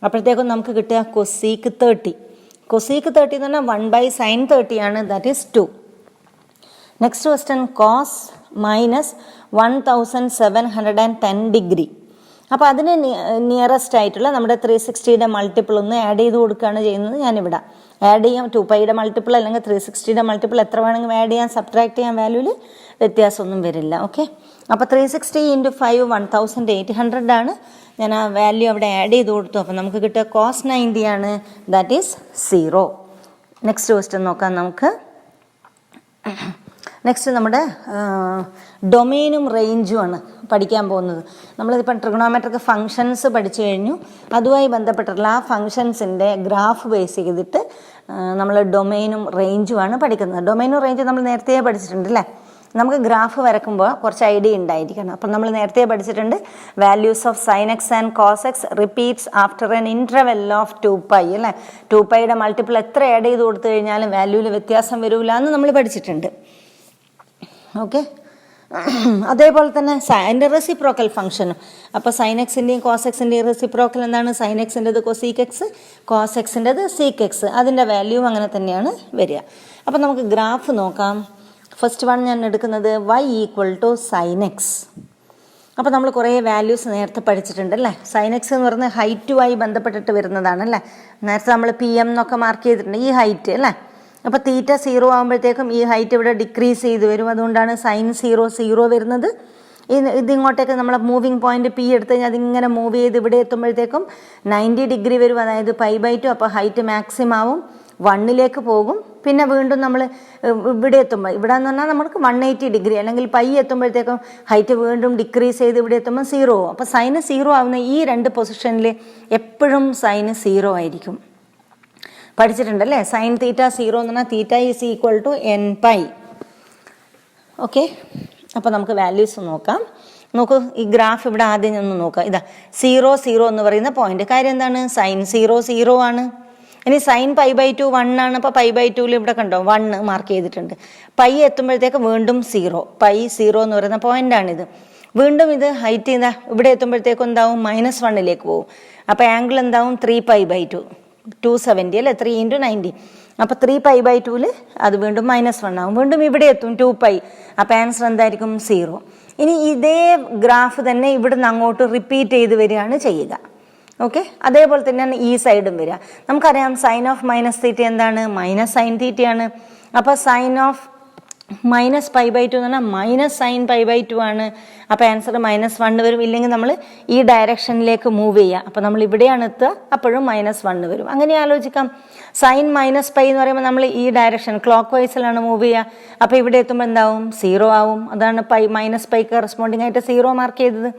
S1: അപ്പോഴത്തേക്കും നമുക്ക് കിട്ടുക കൊസീക്ക് 30. കൊസീക്ക് 30 എന്ന് പറഞ്ഞാൽ 1/sin 30 ആണ്, that is 2. Next question cos minus 1710 degree. അപ്പോൾ അതിന് നിയറസ്റ്റ് ആയിട്ടുള്ള നമ്മുടെ 360യുടെ മൾട്ടിപ്പിൾ ഒന്ന് ആഡ് ചെയ്ത് കൊടുക്കുകയാണ് ചെയ്യുന്നത്. ഞാനിവിടെ ആഡ് ചെയ്യാം. 2 പൈയുടെ മൾട്ടിപ്പിൾ അല്ലെങ്കിൽ 360യുടെ മൾട്ടിപ്പിൾ എത്ര വേണമെങ്കിൽ ആഡ് ചെയ്യാൻ സബ്ട്രാക്ട് ചെയ്യാൻ, വാല്യൂവിൽ വ്യത്യാസമൊന്നും വരില്ല. ഓക്കെ, അപ്പോൾ 360 ഇൻറ്റു 5 1800 ആണ്. ഞാൻ ആ വാല്യൂ അവിടെ ആഡ് ചെയ്ത് കൊടുത്തു. അപ്പോൾ നമുക്ക് കിട്ടുക കോസ് 90 ആണ്, ദാറ്റ് ഈസ് 0. നെക്സ്റ്റ് ക്വസ്റ്റ്യൻ നോക്കാം നമുക്ക്. നെക്സ്റ്റ് നമ്മുടെ ഡൊമെയിനും റേഞ്ചും ആണ് പഠിക്കാൻ പോകുന്നത്. നമ്മളിതിപ്പം ട്രിഗണോമെട്രിക് ഫങ്ഷൻസ് പഠിച്ചു കഴിഞ്ഞു. അതുമായി ബന്ധപ്പെട്ടുള്ള ആ ഫങ്ഷൻസിൻ്റെ ഗ്രാഫ് ബേസ് ചെയ്തിട്ട് നമ്മൾ ഡൊമെയിനും റേഞ്ചുമാണ് പഠിക്കുന്നത്. ഡൊമെയിനും റേഞ്ചും നമ്മൾ നേരത്തെ പഠിച്ചിട്ടുണ്ട് അല്ലേ. നമുക്ക് ഗ്രാഫ് വരക്കുമ്പോൾ കുറച്ച് ഐഡിയ ഉണ്ടായിരിക്കണം. അപ്പം നമ്മൾ നേരത്തെ പഠിച്ചിട്ടുണ്ട് values of sine x and cos x repeats after an interval of 2 pi അല്ലേ. 2 പൈയുടെ മൾട്ടിപ്പിൾ എത്ര ആഡ് ചെയ്ത് കൊടുത്തു കഴിഞ്ഞാലും വാല്യൂവിൽ വ്യത്യാസം വരില്ല എന്ന് നമ്മൾ പഠിച്ചിട്ടുണ്ട്. ഓക്കെ, അതേപോലെ തന്നെ അതിൻ്റെ റെസിപ്രോക്കൽ ഫംഗ്ഷനും. അപ്പോൾ സൈൻ എക്സിൻ്റെയും കോസ് എക്സിൻ്റെയും റെസിപ്രോക്കൽ എന്താണ്? സൈൻ എക്സിൻ്റെത് കൊസീക്ക് എക്സ്, കോസ് എക്സിൻ്റെത് സീക്ക് എക്സ്. അതിൻ്റെ വാല്യൂ അങ്ങനെ തന്നെയാണ് വരിക. അപ്പോൾ നമുക്ക് ഗ്രാഫ് നോക്കാം. ഫസ്റ്റ് വൺ ഞാൻ എടുക്കുന്നത് y equal to sine x. അപ്പോൾ നമ്മൾ കുറേ വാല്യൂസ് നേരത്തെ പഠിച്ചിട്ടുണ്ട് അല്ലേ. സൈൻ എക്സ് എന്ന് പറയുന്നത് ഹൈറ്റുമായി ബന്ധപ്പെട്ടിട്ട് വരുന്നതാണ് അല്ലേ. നേരത്തെ നമ്മൾ PM എന്നൊക്കെ മാർക്ക് ചെയ്തിട്ടുണ്ട് ഈ ഹൈറ്റ് അല്ലേ. അപ്പോൾ തീറ്റ 0 ആകുമ്പോഴത്തേക്കും ഈ ഹൈറ്റ് ഇവിടെ ഡിക്രീസ് ചെയ്ത് വരും. അതുകൊണ്ടാണ് സൈൻ 0 വരുന്നത്. ഇതിങ്ങോട്ടേക്ക് നമ്മൾ മൂവിങ് പോയിന്റ് P എടുത്ത് കഴിഞ്ഞാൽ അതിങ്ങനെ മൂവ് ചെയ്ത് ഇവിടെ എത്തുമ്പോഴത്തേക്കും 90 ഡിഗ്രി വരും, അതായത് π/2. അപ്പോൾ ഹൈറ്റ് മാക്സിമം ആവും, 1ലേക്ക് പോകും. പിന്നെ വീണ്ടും നമ്മൾ ഇവിടെ എത്തുമ്പോൾ, ഇവിടെ എന്ന് പറഞ്ഞാൽ നമുക്ക് 180 ഡിഗ്രി അല്ലെങ്കിൽ π എത്തുമ്പോഴത്തേക്കും ഹൈറ്റ് വീണ്ടും ഡിക്രീസ് ചെയ്ത് ഇവിടെ എത്തുമ്പോൾ 0 ആവും. അപ്പോൾ സൈന് 0 ആവുന്ന ഈ രണ്ട് പൊസിഷനിൽ എപ്പോഴും സൈന് 0 ആയിരിക്കും. പഠിച്ചിട്ടുണ്ടല്ലേ. സൈൻ തീറ്റ 0 എന്ന് പറഞ്ഞാൽ theta is equal to nπ. Okay, അപ്പോൾ നമുക്ക് വാല്യൂസ് നോക്കാം. നോക്കൂ, ഈ ഗ്രാഫ് ഇവിടെ ആദ്യം ഒന്ന് നോക്കാം. ഇതാ 0 എന്ന് പറയുന്ന പോയിന്റ്. കാര്യം എന്താണ്? സൈൻ 0 ആണ്. ഇനി സൈൻ π/2 1 ആണ്. അപ്പോൾ π/2 ഇവിടെ കണ്ടോ 1 മാർക്ക് ചെയ്തിട്ടുണ്ട്. π എത്തുമ്പോഴത്തേക്ക് വീണ്ടും 0 എന്ന് പറയുന്ന പോയിന്റാണിത്. വീണ്ടും ഇത് ഹൈറ്റ് ചെയ്താൽ ഇവിടെ എത്തുമ്പോഴത്തേക്കും എന്താവും? -1ലേക്ക് പോകും. അപ്പോൾ ആംഗിൾ എന്താവും? 3π/2 270 അല്ലേ. 3 × 90. അപ്പോൾ 3π/2 അത് വീണ്ടും -1 ആവും. വീണ്ടും ഇവിടെ എത്തും 2π. അപ്പോൾ ആൻസർ എന്തായിരിക്കും? 0. ഇനി ഇതേ ഗ്രാഫ് തന്നെ ഇവിടുന്ന് അങ്ങോട്ട് റിപ്പീറ്റ് ചെയ്ത് വരികയാണ് ചെയ്യുക. ഓക്കെ, അതേപോലെ തന്നെയാണ് ഈ സൈഡും വരിക. നമുക്കറിയാം സൈൻ ഓഫ് മൈനസ് തീറ്റ എന്താണ്? മൈനസ് സൈൻ തീറ്റയാണ്. അപ്പോൾ sine of minus pi by two എന്ന് പറഞ്ഞാൽ minus sine pi by two ആണ്. അപ്പോൾ ആൻസർ -1 വരും. ഇല്ലെങ്കിൽ നമ്മൾ ഈ ഡയറക്ഷനിലേക്ക് മൂവ് ചെയ്യുക. അപ്പോൾ നമ്മൾ ഇവിടെയാണ് എത്തുക, അപ്പോഴും -1 വരും. അങ്ങനെ ആലോചിക്കാം. സൈൻ മൈനസ് പൈ എന്ന് പറയുമ്പോൾ നമ്മൾ ഈ ഡയറക്ഷൻ ക്ലോക്ക് വൈസിലാണ് മൂവ് ചെയ്യുക. അപ്പോൾ ഇവിടെ എത്തുമ്പോൾ എന്താവും? 0 ആവും. അതാണ് മൈനസ് പൈക്ക് കറസ്പോണ്ടിങ് ആയിട്ട് 0 മാർക്ക് ചെയ്തത്.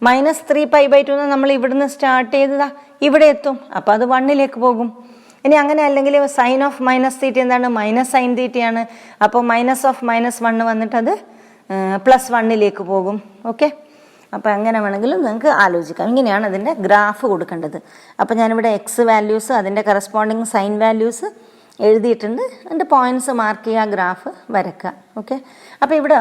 S1: -3 പൈ ബൈ ടു നമ്മൾ ഇവിടുന്ന് സ്റ്റാർട്ട് ചെയ്തതാ, ഇവിടെ എത്തും. അപ്പോൾ അത് 1ലേക്ക് പോകും. ഇനി അങ്ങനെ അല്ലെങ്കിൽ സൈൻ ഓഫ് മൈനസ് തീറ്റ എന്താണ്? മൈനസ് സൈൻ തീറ്റയാണ്. അപ്പോൾ മൈനസ് ഓഫ് -1 വന്നിട്ട് അത് +1ലേക്ക് പോകും. ഓക്കെ, അപ്പോൾ അങ്ങനെ വേണമെങ്കിലും നിങ്ങൾക്ക് ആലോചിക്കാം. ഇങ്ങനെയാണ് അതിൻ്റെ ഗ്രാഫ് കൊടുക്കേണ്ടത്. അപ്പോൾ ഞാനിവിടെ എക്സ് വാല്യൂസ് അതിൻ്റെ കറസ്പോണ്ടിങ് സൈൻ വാല്യൂസ് എഴുതിയിട്ടുണ്ട്. അതിൻ്റെ പോയിൻറ്റ്സ് മാർക്ക് ചെയ്യുക, ഗ്രാഫ് വരയ്ക്കുക. ഓക്കെ, അപ്പോൾ ഇവിടെ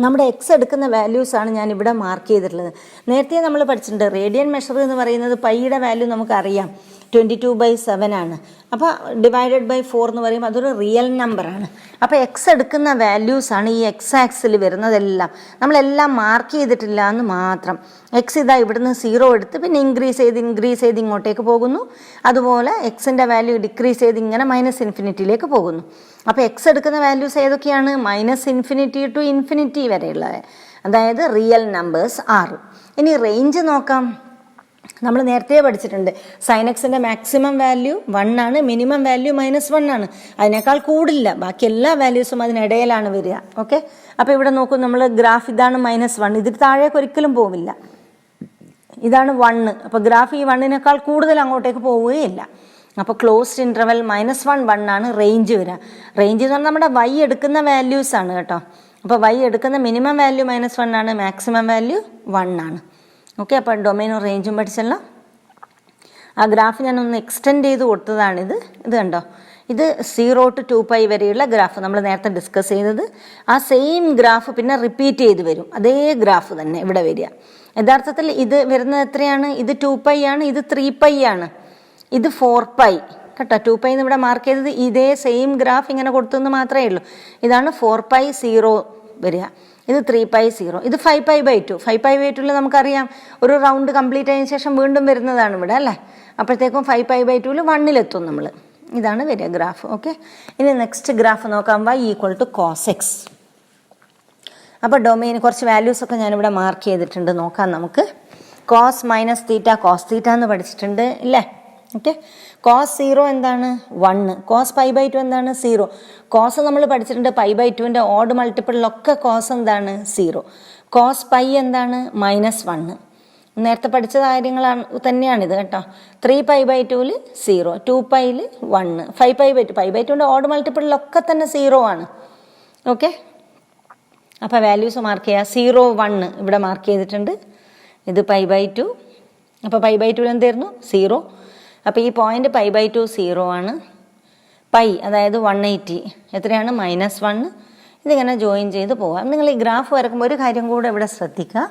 S1: നമ്മുടെ എക്സ് എടുക്കുന്ന വാല്യൂസാണ് ഞാനിവിടെ മാർക്ക് ചെയ്തിട്ടുള്ളത്. നേരത്തെ നമ്മൾ പഠിച്ചിട്ടുണ്ട് റേഡിയൻ മെഷർ എന്ന് പറയുന്നത് പൈയുടെ വാല്യൂ നമുക്കറിയാം 22/7 ആണ്. അപ്പോൾ ഡിവൈഡഡ് ബൈ 4 എന്ന് പറയുമ്പോൾ അതൊരു റിയൽ നമ്പറാണ്. അപ്പോൾ എക്സ് എടുക്കുന്ന വാല്യൂസാണ് ഈ എക്സ് ആക്സിൽ വരുന്നതെല്ലാം. നമ്മളെല്ലാം മാർക്ക് ചെയ്തിട്ടില്ല എന്ന് മാത്രം. എക്സ് ഇതാ ഇവിടുന്ന് 0 എടുത്ത് പിന്നെ ഇൻക്രീസ് ചെയ്ത് ഇങ്ങോട്ടേക്ക് പോകുന്നു. അതുപോലെ എക്സിൻ്റെ വാല്യൂ ഡിക്രീസ് ചെയ്ത് ഇങ്ങനെ -∞ പോകുന്നു. അപ്പോൾ എക്സ് എടുക്കുന്ന വാല്യൂസ് ഏതൊക്കെയാണ്? -∞ ടു ഇൻഫിനിറ്റി വരെയുള്ളത്, അതായത് റിയൽ നമ്പേഴ്സ് 6. ഇനി റേഞ്ച് നോക്കാം. നമ്മൾ നേരത്തെ പഠിച്ചിട്ടുണ്ട് സൈൻ എക്സിൻ്റെ മാക്സിമം വാല്യൂ 1 ആണ്, മിനിമം വാല്യൂ -1 ആണ്. അതിനേക്കാൾ കൂടില്ല. ബാക്കി എല്ലാ വാല്യൂസും അതിനിടയിലാണ് വരിക. ഓക്കെ, അപ്പോൾ ഇവിടെ നോക്കൂ, നമ്മൾ ഗ്രാഫ് ഇതാണ് -1, ഇതിന് താഴേക്ക് ഒരിക്കലും പോവില്ല. ഇതാണ് 1. അപ്പോൾ ഗ്രാഫ് ഈ 1നേക്കാൾ കൂടുതൽ അങ്ങോട്ടേക്ക് പോവുകയില്ല. അപ്പോൾ ക്ലോസ്ഡ് ഇൻ്റർവെൽ -1 1 ആണ് റേഞ്ച് വരിക. റേഞ്ച് എന്ന് പറഞ്ഞാൽ നമ്മുടെ y എടുക്കുന്ന വാല്യൂസ് ആണ് കേട്ടോ. അപ്പോൾ y എടുക്കുന്ന മിനിമം വാല്യൂ -1 ആണ്, മാക്സിമം വാല്യൂ 1 ആണ്. ഓക്കെ, അപ്പോൾ ഡൊമൈനും റേഞ്ചും പഠിച്ചല്ലോ. ആ ഗ്രാഫ് ഞാനൊന്ന് എക്സ്റ്റെൻഡ് ചെയ്ത് കൊടുത്തതാണിത്. ഇത് കണ്ടോ, ഇത് 0 to 2π വരെയുള്ള ഗ്രാഫ് നമ്മൾ നേരത്തെ ഡിസ്കസ് ചെയ്തത്. ആ സെയിം ഗ്രാഫ് പിന്നെ റിപ്പീറ്റ് ചെയ്ത് വരും. അതേ ഗ്രാഫ് തന്നെ ഇവിടെ വരിക. യഥാർത്ഥത്തിൽ ഇത് വരുന്നത് എത്രയാണ്? ഇത് 2π ആണ്, ഇത് 3π ആണ്, ഇത് 4π കേട്ടോ. 2π എന്ന് ഇവിടെ മാർക്ക് ചെയ്തത് ഇതേ സെയിം ഗ്രാഫ് ഇങ്ങനെ കൊടുത്തെന്ന് മാത്രമേ ഉള്ളൂ. ഇതാണ് 4π 0 വരിക. ഇത് 3π 0, ഇത് 5π/2. 5π/2 നമുക്കറിയാം ഒരു റൗണ്ട് കംപ്ലീറ്റ് ആയതിനു ശേഷം വീണ്ടും വരുന്നതാണ് ഇവിടെ അല്ലേ. അപ്പോഴത്തേക്കും 5π/2 1ലെത്തും നമ്മൾ. ഇതാണ് വരിക ഗ്രാഫ്. ഓക്കെ, ഇനി നെക്സ്റ്റ് ഗ്രാഫ് നോക്കാം. y = cos x. അപ്പോൾ ഡൊമൈൻ കുറച്ച് വാല്യൂസൊക്കെ ഞാനിവിടെ മാർക്ക് ചെയ്തിട്ടുണ്ട്. നോക്കാം നമുക്ക്. കോസ് -θ cos θ എന്ന് പഠിച്ചിട്ടുണ്ട് ഇല്ലേ. ഓക്കെ, കോസ് 0 എന്താണ്? 1. കോസ് π/2 എന്താണ്? 0. കോസ് നമ്മൾ പഠിച്ചിട്ടുണ്ട് π/2ൻ്റെ ഓഡ് മൾട്ടിപ്പിളിലൊക്കെ കോസ് എന്താണ്? 0. കോസ് പൈ എന്താണ്? -1. നേരത്തെ പഠിച്ച കാര്യങ്ങളാണ് തന്നെയാണിത് കേട്ടോ. 3π/2 0, 2π 1, 5π/2. π/2ൻ്റെ ഓഡ് മൾട്ടിപ്പിളിലൊക്കെ തന്നെ 0 ആണ്. ഓക്കെ, അപ്പോൾ വാല്യൂസ് മാർക്ക് ചെയ്യുക. 0 1 ഇവിടെ മാർക്ക് ചെയ്തിട്ടുണ്ട്. ഇത് π/2. അപ്പോൾ π/2 എന്തായിരുന്നു? 0. അപ്പോൾ ഈ പോയിന്റ് π/2 0 ആണ്. പൈ അതായത് 180 എത്രയാണ്? -1. ഇതിങ്ങനെ ജോയിൻ ചെയ്ത് പോകാം. നിങ്ങൾ ഈ ഗ്രാഫ് വരക്കുമ്പോൾ ഒരു കാര്യം കൂടെ ഇവിടെ ശ്രദ്ധിക്കുക.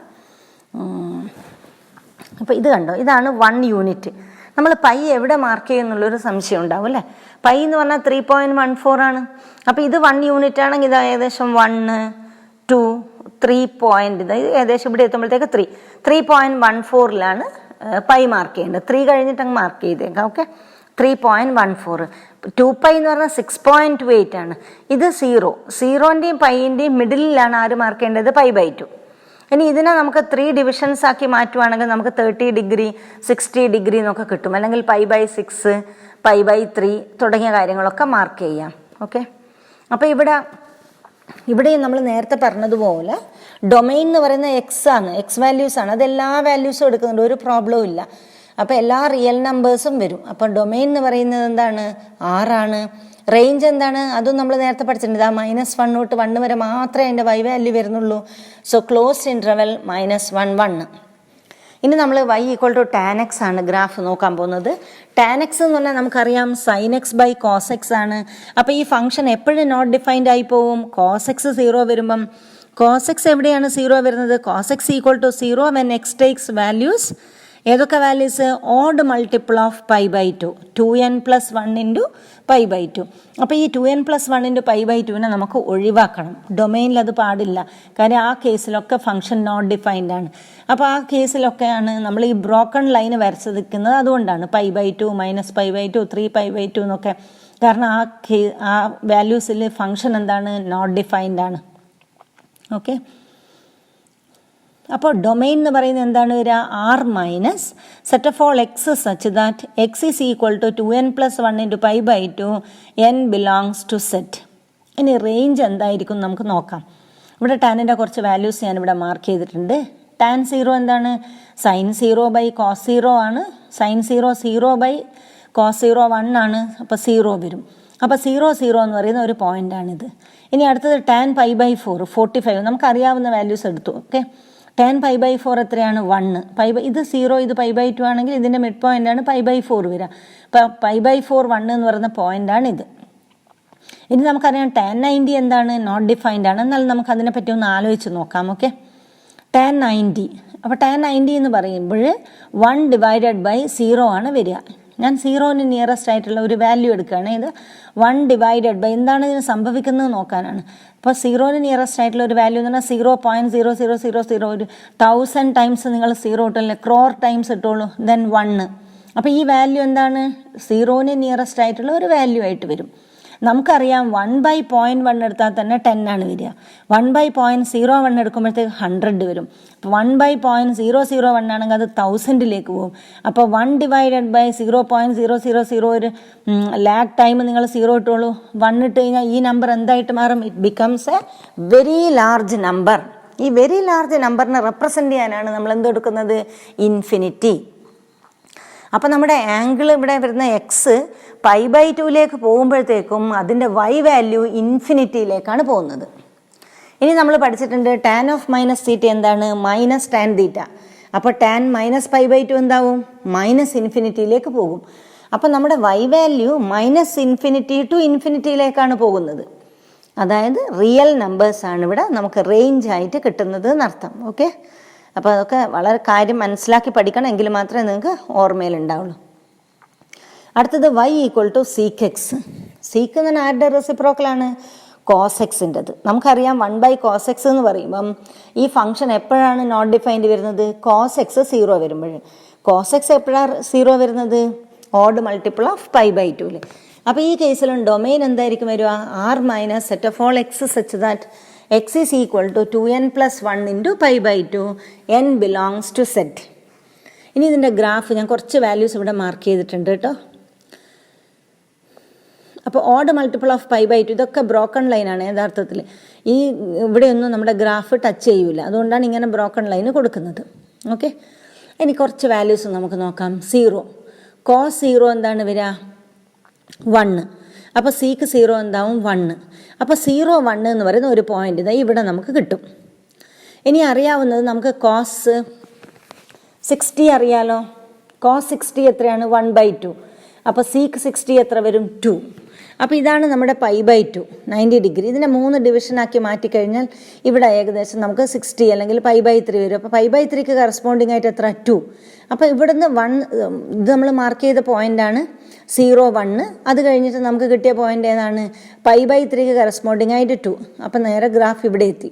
S1: അപ്പോൾ ഇത് കണ്ടോ, ഇതാണ് 1 യൂണിറ്റ്. നമ്മൾ പൈ എവിടെ മാർക്ക് ചെയ്യുന്നുള്ളൊരു സംശയം ഉണ്ടാവും അല്ലേ. പൈ എന്ന് പറഞ്ഞാൽ 3.14 ആണ്. അപ്പോൾ ഇത് 1 യൂണിറ്റ് ആണെങ്കിൽ ഇത് ഏകദേശം 1 2 3 പോയിന്റ്, ഇത് ഏകദേശം ഇവിടെ എത്തുമ്പോഴത്തേക്ക് 3.14ലാണ് പൈ മാർക്ക് ചെയ്യേണ്ടത്. 3 കഴിഞ്ഞിട്ട് അങ്ങ് മാർക്ക് ചെയ്തേക്കാം. ഓക്കെ, 3.14. 2π എന്ന് പറഞ്ഞാൽ 6.28 ആണ്. ഇത് 0ൻ്റെയും പൈൻ്റെയും മിഡിലാണ് ആര് മാർക്ക് ചെയ്യേണ്ടത്? π/2. ഇനി ഇതിനെ നമുക്ക് 3 ഡിവിഷൻസ് ആക്കി മാറ്റുവാണെങ്കിൽ നമുക്ക് 30 ഡിഗ്രി 60 ഡിഗ്രി എന്നൊക്കെ കിട്ടും. അല്ലെങ്കിൽ π/6 π/3 തുടങ്ങിയ കാര്യങ്ങളൊക്കെ മാർക്ക് ചെയ്യാം. ഓക്കെ, അപ്പോൾ ഇവിടെയും നമ്മൾ നേരത്തെ പറഞ്ഞതുപോലെ ഡൊമൈൻ എന്ന് പറയുന്നത് എക്സ് ആണ്, എക്സ് വാല്യൂസ് ആണ്. അതെല്ലാ വാല്യൂസും എടുക്കുന്നുണ്ട്, ഒരു പ്രോബ്ലവും ഇല്ല. അപ്പോൾ എല്ലാ റിയൽ നമ്പേഴ്സും വരും. അപ്പോൾ ഡൊമൈൻ എന്ന് പറയുന്നത് എന്താണ്? 6 ആണ്. റേഞ്ച് എന്താണ്? അതും നമ്മൾ നേരത്തെ പഠിച്ചിട്ടുണ്ട്. ആ -1 തൊട്ട് 1 വരെ മാത്രമേ അതിൻ്റെ y വാല്യൂ വരുന്നുള്ളൂ. So closed interval -1 1. ഇനി നമ്മൾ y = tan x ആണ് ഗ്രാഫ് നോക്കാൻ പോകുന്നത്. tan x എന്ന് പറഞ്ഞാൽ നമുക്കറിയാം sin x/cos x ആണ്. അപ്പോൾ ഈ ഫംഗ്ഷൻ എപ്പോഴും നോട്ട് ഡിഫൈൻഡ് ആയി പോവും. cos x 0 വരുമ്പം cos x എവിടെയാണ് 0 വരുന്നത്? cos x = 0 when x takes values ഏതൊക്കെ values? Odd multiple of pi by 2, 2n+1 into pi by 2. അപ്പോൾ ഈ 2n+1 ഇൻറ്റു പൈ ബൈ 2നെ നമുക്ക് ഒഴിവാക്കണം. ഡൊമെയിനിൽ അത് പാടില്ല, കാര്യം ആ കേസിലൊക്കെ ഫംഗ്ഷൻ നോട്ട് ഡിഫൈൻഡ് ആണ്. അപ്പോൾ ആ കേസിലൊക്കെയാണ് നമ്മൾ ഈ ബ്രോക്കൺ ലൈൻ വരച്ചിരിക്കുന്നത്. അതുകൊണ്ടാണ് പൈ ബൈ 2, -π ബൈ 2, 3π ബൈ 2 എന്നൊക്കെ. കാരണം ആ വാല്യൂസിൽ ഫംഗ്ഷൻ എന്താണ്? നോട്ട് ഡിഫൈൻഡ് ആണ്. ഓക്കെ, അപ്പോൾ ഡൊമെയിൻ എന്ന് പറയുന്നത് എന്താണ് വരിക? R minus set of all x such that x is equal to 2n+1 into pi by 2 n belongs to set. ഇനി റേഞ്ച് എന്തായിരിക്കും നമുക്ക് നോക്കാം. ഇവിടെ ടാനിൻ്റെ കുറച്ച് വാല്യൂസ് ഞാനിവിടെ മാർക്ക് ചെയ്തിട്ടുണ്ട്. ടാൻ 0 എന്താണ്? sin 0 ബൈ cos 0 ആണ്. sin 0 0 ബൈ cos 0 1 ആണ്. അപ്പോൾ 0 വരും. അപ്പോൾ 0 0 എന്ന് പറയുന്ന ഒരു പോയിൻ്റാണിത്. ഇനി അടുത്തത് ടാൻ പൈ ബൈ 4 45. നമുക്കറിയാവുന്ന വാല്യൂസ് എടുത്തു. ഓക്കെ, ടാൻ പൈ ബൈ 4 എത്രയാണ്? 1. ഇത് 0, ഇത് പൈ ബൈ 2 ആണെങ്കിൽ ഇതിൻ്റെ മിഡ് പോയിൻ്റാണ് പൈ ബൈ 4 വരിക. അപ്പോൾ പൈ ബൈ 4 1 എന്ന് പറയുന്ന പോയിൻ്റാണിത്. ഇനി നമുക്കറിയാം ടാൻ 90 എന്താണ്? നോട്ട് ഡിഫൈൻഡ് ആണ്. എന്നാൽ നമുക്ക് അതിനെപ്പറ്റി ഒന്ന് ആലോചിച്ച് നോക്കാം. Okay, tan 90. അപ്പോൾ ടാൻ 90 എന്ന് പറയുമ്പോൾ 1 ഡിവൈഡഡ് ബൈ 0 ആണ് വരിക. ഞാൻ 0ന് നിയറസ്റ്റ് ആയിട്ടുള്ള ഒരു വാല്യൂ എടുക്കുകയാണ്. ഇത് 1 ഡിവൈഡഡ് ബൈ എന്താണ് ഇതിന് സംഭവിക്കുന്നത് നോക്കാനാണ്. അപ്പോൾ 0ന് നിയറസ്റ്റ് ആയിട്ടുള്ള ഒരു വാല്യൂ എന്ന് പറഞ്ഞാൽ 0.0000 ഒരു 1000 ടൈംസ് നിങ്ങൾ 0 ഇട്ടല്ലേ, ക്രോർ ടൈംസ് ഇട്ടോളൂ, ദെൻ 1. അപ്പോൾ ഈ വാല്യൂ എന്താണ്? 0ന് നിയറസ്റ്റ് ആയിട്ടുള്ള ഒരു വാല്യൂ ആയിട്ട് വരും. നമുക്കറിയാം 1/0.1 എടുത്താൽ തന്നെ 10 ആണ് വരിക. 1/0.01 എടുക്കുമ്പോഴത്തേക്ക് 100 വരും. അപ്പോൾ 1/0.001 ആണെങ്കിൽ അത് 1000ലേക്ക് പോകും. അപ്പോൾ 1 ഡിവൈഡഡ് ബൈ 0.000 ഒരു ലാക്ക് ടൈം നിങ്ങൾ 0 ഇട്ടോളൂ. 1 ഇട്ട് കഴിഞ്ഞാൽ ഈ നമ്പർ എന്തായിട്ട് മാറും? It becomes A very large number. ഈ വെരി ലാർജ് നമ്പറിനെ റെപ്രസെൻ്റ് ചെയ്യാനാണ് നമ്മൾ എന്തെടുക്കുന്നത്? ഇൻഫിനിറ്റി. അപ്പോൾ നമ്മുടെ ആംഗിൾ ഇവിടെ വരുന്ന എക്സ് പൈ ബൈ 2ലേക്ക് പോകുമ്പോഴത്തേക്കും അതിൻ്റെ വൈ വാല്യൂ ഇൻഫിനിറ്റിയിലേക്കാണ് പോകുന്നത്. ഇനി നമ്മൾ പഠിച്ചിട്ടുണ്ട് ടാൻ ഓഫ് മൈനസ് തീറ്റ എന്താണ്? Minus tan theta. അപ്പോൾ ടാൻ -π ബൈ 2 എന്താവും? -ഇൻഫിനിറ്റിയിലേക്ക് പോകും. അപ്പോൾ നമ്മുടെ വൈ വാല്യൂ -∞ ടു ഇൻഫിനിറ്റിയിലേക്കാണ് പോകുന്നത്. അതായത് റിയൽ നമ്പേഴ്സാണ് ഇവിടെ നമുക്ക് റേഞ്ച് ആയിട്ട് കിട്ടുന്നത് എന്നർത്ഥം. ഓക്കെ, അപ്പോൾ അതൊക്കെ വളരെ കാര്യം മനസ്സിലാക്കി പഠിക്കണം, എങ്കിൽ മാത്രമേ നിങ്ങൾക്ക് ഓർമ്മയിലുണ്ടാവുള്ളൂ. അടുത്തത് y = sec x. സീക്ക് എന്ന് പറഞ്ഞാൽ ആരുടെ റെസിപ്രോക്കലാണ്? കോസ് എക്സിൻ്റെത്. നമുക്കറിയാം 1/cos x എന്ന് പറയുമ്പം ഈ ഫംഗ്ഷൻ എപ്പോഴാണ് നോട്ട് ഡിഫൈൻഡ് വരുന്നത്? cos x 0 വരുമ്പോൾ. cos x എപ്പോഴാണ് 0 വരുന്നത്? Odd multiple of pi by 2. അപ്പോൾ ഈ കേസിലും ഡൊമെയിൻ എന്തായിരിക്കും വരിക? R minus set of all x such that x is equal to 2n+1 into pi by 2 n belongs to set. ഇനി ഇതിൻ്റെ ഗ്രാഫ് ഞാൻ കുറച്ച് വാല്യൂസ് ഇവിടെ മാർക്ക് ചെയ്തിട്ടുണ്ട് കേട്ടോ. അപ്പോൾ odd multiple of pi by 2 ഇതൊക്കെ ബ്രോക്കൺ ലൈനാണ് യഥാർത്ഥത്തിൽ. ഈ ഇവിടെയൊന്നും നമ്മുടെ ഗ്രാഫ് ടച്ച് ചെയ്യൂല, അതുകൊണ്ടാണ് ഇങ്ങനെ ബ്രോക്കൺ ലൈന് കൊടുക്കുന്നത്. ഓക്കെ, ഇനി കുറച്ച് വാല്യൂസ് നമുക്ക് നോക്കാം. 0 cos 0 എന്താണ് വരിക? 1. അപ്പോൾ സീക്ക് 0 എന്താവും? 1. അപ്പോൾ 0 1 എന്ന് പറയുന്ന ഒരു പോയിന്റ് ഇതാ ഇവിടെ നമുക്ക് കിട്ടും. ഇനി അറിയാവുന്നത് നമുക്ക് cos 60 അറിയാലോ. cos 60 എത്രയാണ്? 1/2. അപ്പോൾ സീക്ക് 60 എത്ര വരും? 2. അപ്പോൾ ഇതാണ് നമ്മുടെ പൈ ബൈ 2 90 ഡിഗ്രി. ഇതിനെ 3 ഡിവിഷനാക്കി മാറ്റിക്കഴിഞ്ഞാൽ ഇവിടെ ഏകദേശം നമുക്ക് 60 അല്ലെങ്കിൽ പൈ ബൈ 3 വരും. അപ്പോൾ പൈ ബൈ 3ക്ക് കറസ്പോണ്ടിങ് ആയിട്ട് എത്ര? 2. അപ്പോൾ ഇവിടുന്ന് 1 ഇത് നമ്മൾ മാർക്ക് ചെയ്ത പോയിൻ്റാണ് 0 1. അത് കഴിഞ്ഞിട്ട് നമുക്ക് കിട്ടിയ പോയിൻ്റ് ഏതാണ്? പൈ ബൈ 3ക്ക് കറസ്പോണ്ടിങ് ആയിട്ട് 2. അപ്പോൾ നേരെ ഗ്രാഫ് ഇവിടെ എത്തി.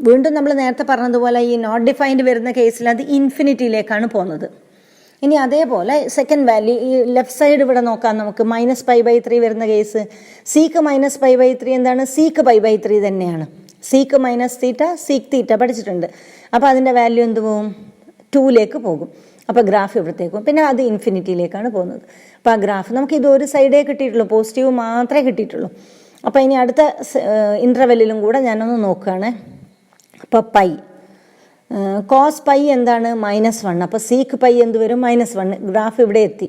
S1: വീണ്ടും നമ്മൾ നേരത്തെ പറഞ്ഞതുപോലെ ഈ നോട്ട് ഡിഫൈൻഡ് വരുന്ന കേസിൽ അത് ഇൻഫിനിറ്റിയിലേക്കാണ് പോകുന്നത്. ഇനി അതേപോലെ സെക്കൻഡ് വാല്യൂ ഈ ലെഫ്റ്റ് സൈഡ് ഇവിടെ നോക്കാം നമുക്ക്. -π ബൈ 3 വരുന്ന കേസ് സീക്ക് -π ബൈ 3 എന്താണ്? സീക്ക് പൈ ബൈ 3 തന്നെയാണ്. സീക്ക് മൈനസ് തീറ്റ സീക്ക് തീറ്റ പഠിച്ചിട്ടുണ്ട്. അപ്പോൾ അതിൻ്റെ വാല്യൂ എന്ത് പോകും? 2ലേക്ക് പോകും. അപ്പോൾ ഗ്രാഫ് ഇവിടത്തേക്കും, പിന്നെ അത് ഇൻഫിനിറ്റിയിലേക്കാണ് പോകുന്നത്. അപ്പോൾ ആ ഗ്രാഫ് നമുക്ക് ഇത് ഒരു സൈഡേ കിട്ടിയിട്ടുള്ളൂ, പോസിറ്റീവ് മാത്രമേ കിട്ടിയിട്ടുള്ളൂ. അപ്പോൾ ഇനി അടുത്ത ഇൻ്റർവെല്ലിലും കൂടെ ഞാനൊന്ന് നോക്കുകയാണ്. അപ്പോൾ പൈ കോസ് പൈ എന്താണ്? -1. അപ്പോൾ സീക്ക് പൈ എന്ത് വരും? -1. ഗ്രാഫ് ഇവിടെ എത്തി.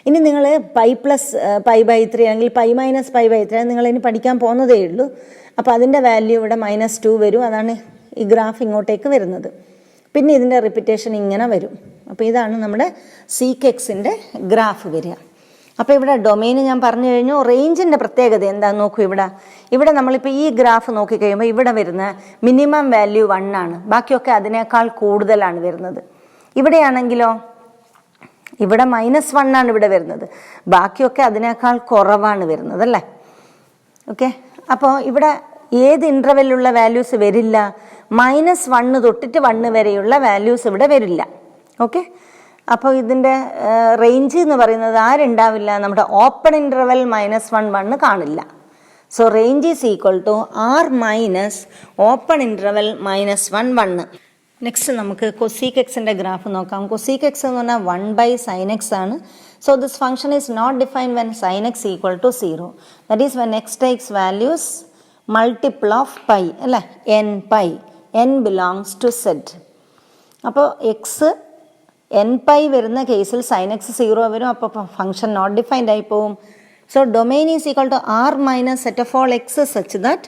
S1: ഇനി നിങ്ങൾ പൈ പ്ലസ് പൈ ബൈ 3 അല്ലെങ്കിൽ പൈ മൈനസ് പൈ ബൈ 3 നിങ്ങൾ ഇനി പഠിക്കാൻ പോകുന്നതേ ഉള്ളൂ. അപ്പോൾ അതിൻ്റെ വാല്യൂ ഇവിടെ -2 വരും. അതാണ് ഈ ഗ്രാഫ് ഇങ്ങോട്ടേക്ക് വരുന്നത്. പിന്നെ ഇതിൻ്റെ റിപ്പീറ്റേഷൻ ഇങ്ങനെ വരും. അപ്പോൾ ഇതാണ് നമ്മുടെ സീക്ക് എക്സിൻ്റെ ഗ്രാഫ് വരിക. അപ്പോൾ ഇവിടെ ഡൊമെയിൻ ഞാൻ പറഞ്ഞു കഴിഞ്ഞു. റേഞ്ചിൻ്റെ പ്രത്യേകത എന്താണെന്ന് നോക്കൂ. ഇവിടെ നമ്മളിപ്പോൾ ഈ ഗ്രാഫ് നോക്കിക്കഴിയുമ്പോൾ ഇവിടെ വരുന്ന മിനിമം വാല്യൂ 1 ആണ്. ബാക്കിയൊക്കെ അതിനേക്കാൾ കൂടുതലാണ് വരുന്നത്. ഇവിടെയാണെങ്കിലോ ഇവിടെ -1 ആണ് ഇവിടെ വരുന്നത്, ബാക്കിയൊക്കെ അതിനേക്കാൾ കുറവാണ് വരുന്നത് അല്ലേ. ഓക്കെ, അപ്പോൾ ഇവിടെ ഏത് ഇൻ്റർവെല്ലുള്ള വാല്യൂസ് വരില്ല? -1 തൊട്ടിട്ട് 1 വരെയുള്ള വാല്യൂസ് ഇവിടെ വരില്ല. ഓക്കെ, അപ്പോൾ ഇതിൻ്റെ റേഞ്ച് എന്ന് പറയുന്നത് ആരുണ്ടാവില്ല? നമ്മുടെ ഓപ്പൺ ഇൻ്റർവെൽ -1 1 കാണില്ല. So range is equal to R minus open interval -1 1. Next നമുക്ക് കൊസീക് എക്സിൻ്റെ ഗ്രാഫ് നോക്കാം. കൊസീക് എക്സ് എന്ന് പറഞ്ഞാൽ 1/sin x ആണ്. So this function is not defined when sin x equal to 0. That is when x takes values multiple of pi അല്ലേ, n പൈ, n ബിലോങ്സ് ടു z. അപ്പോൾ എക്സ് n π വരുന്ന കേസിൽ sin x 0 വരും, അപ്പോൾ ഫംഗ്ഷൻ നോട്ട് ഡിഫൈൻഡ് ആയി പോവും. So domain is equal to R minus set of all x such that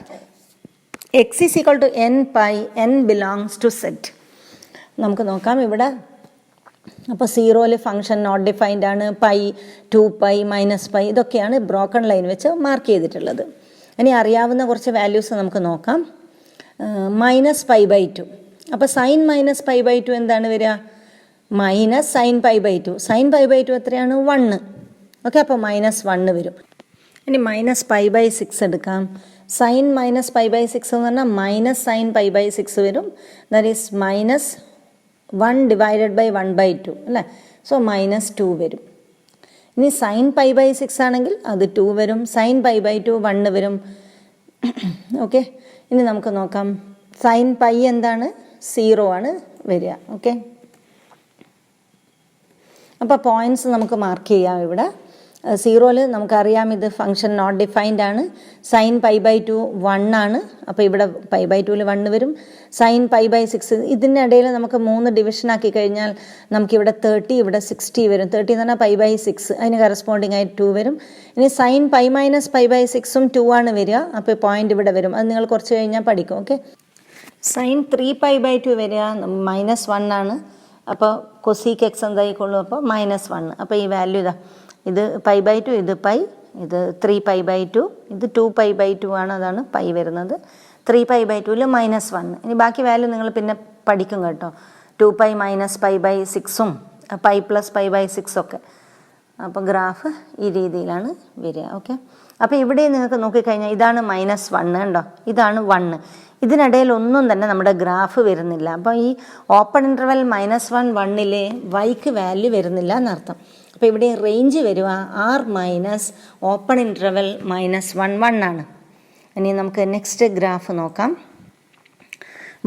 S1: x is equal to n π, n belongs to z. നമുക്ക് നോക്കാം ഇവിടെ. അപ്പോൾ 0-ൽ ഫംഗ്ഷൻ നോട്ട് ഡിഫൈൻഡ് ആണ്, പൈ, 2π, -π ഇതൊക്കെയാണ് ബ്രോക്കൺ ലൈൻ വെച്ച് മാർക്ക് ചെയ്തിട്ടുള്ളത്. ഇനി അറിയാവുന്ന കുറച്ച് വാല്യൂസ് നമുക്ക് നോക്കാം. -π/2. അപ്പോൾ sin -π/2 എന്താണ് വരിക? -sin π/2. sin π/2 എത്രയാണ്? 1. ഓക്കെ, അപ്പോൾ -1 വരും. ഇനി -π/6 എടുക്കാം. sin -π/6 എന്ന് പറഞ്ഞാൽ -sin π/6 വരും. ദാറ്റ് ഈസ് -1 ഡിവൈഡഡ് ബൈ 1/2 അല്ലേ. സോ -2 വരും. ഇനി sin π/6 ആണെങ്കിൽ അത് 2 വരും, sin π/2 1 വരും. ഓക്കെ, ഇനി നമുക്ക് നോക്കാം. sin π എന്താണ്? 0 ആണ് വരിക. ഓക്കെ, അപ്പോൾ പോയിൻറ്റ്സ് നമുക്ക് മാർക്ക് ചെയ്യാം ഇവിടെ. 0-ൽ നമുക്കറിയാം ഇത് ഫംഗ്ഷൻ നോട്ട് ഡിഫൈൻഡ് ആണ്. sin π/2 1 ആണ്, അപ്പോൾ ഇവിടെ π/2-ൽ 1 വരും. sin π/6 ഇതിൻ്റെ ഇടയിൽ നമുക്ക് 3 ഡിവിഷൻ ആക്കി കഴിഞ്ഞാൽ നമുക്കിവിടെ 30, ഇവിടെ 60 വരും. 30 എന്ന് പറഞ്ഞാൽ π/6, അതിന് കറസ്പോണ്ടിങ് ആയിട്ട് 2 വരും. ഇനി sin π - π/6 2 ആണ് വരിക, അപ്പോൾ പോയിന്റ് ഇവിടെ വരും. അത് നിങ്ങൾ കുറച്ച് കഴിഞ്ഞാൽ പഠിക്കും. ഓക്കെ, sin 3π/2 വരിക -1 ആണ്, അപ്പോൾ കൊസീക് എക്സ് എന്തായിക്കൊള്ളൂ? അപ്പോൾ -1. അപ്പോൾ ഈ വാല്യൂ ഇതാ, ഇത് π/2, ഇത് π, ഇത് 3π/2, ഇത് 2π/2 ആണ്, അതാണ് π വരുന്നത്. 3π/2-ൽ -1. ഇനി ബാക്കി വാല്യൂ നിങ്ങൾ പിന്നെ പഠിക്കും കേട്ടോ. 2π - π/6ഉം π + π/6 ഒക്കെ. അപ്പോൾ ഗ്രാഫ് ഈ രീതിയിലാണ് വരിക. ഓക്കെ, അപ്പോൾ ഇവിടെ നിങ്ങൾക്ക് നോക്കിക്കഴിഞ്ഞാൽ ഇതാണ് -1 ഉണ്ടോ, ഇതാണ് 1. ഇതിനിടയിൽ ഒന്നും തന്നെ നമ്മുടെ ഗ്രാഫ് വരുന്നില്ല. അപ്പോൾ ഈ ഓപ്പൺ ഇൻ്റർവെൽ -1 1-ലെ വൈക്ക് വാല്യൂ വരുന്നില്ല എന്നർത്ഥം. അപ്പോൾ ഇവിടെ റേഞ്ച് വരിക R മൈനസ് ഓപ്പൺ ഇൻ്റർവെൽ -1 1 ആണ്. ഇനി നമുക്ക് നെക്സ്റ്റ് ഗ്രാഫ് നോക്കാം.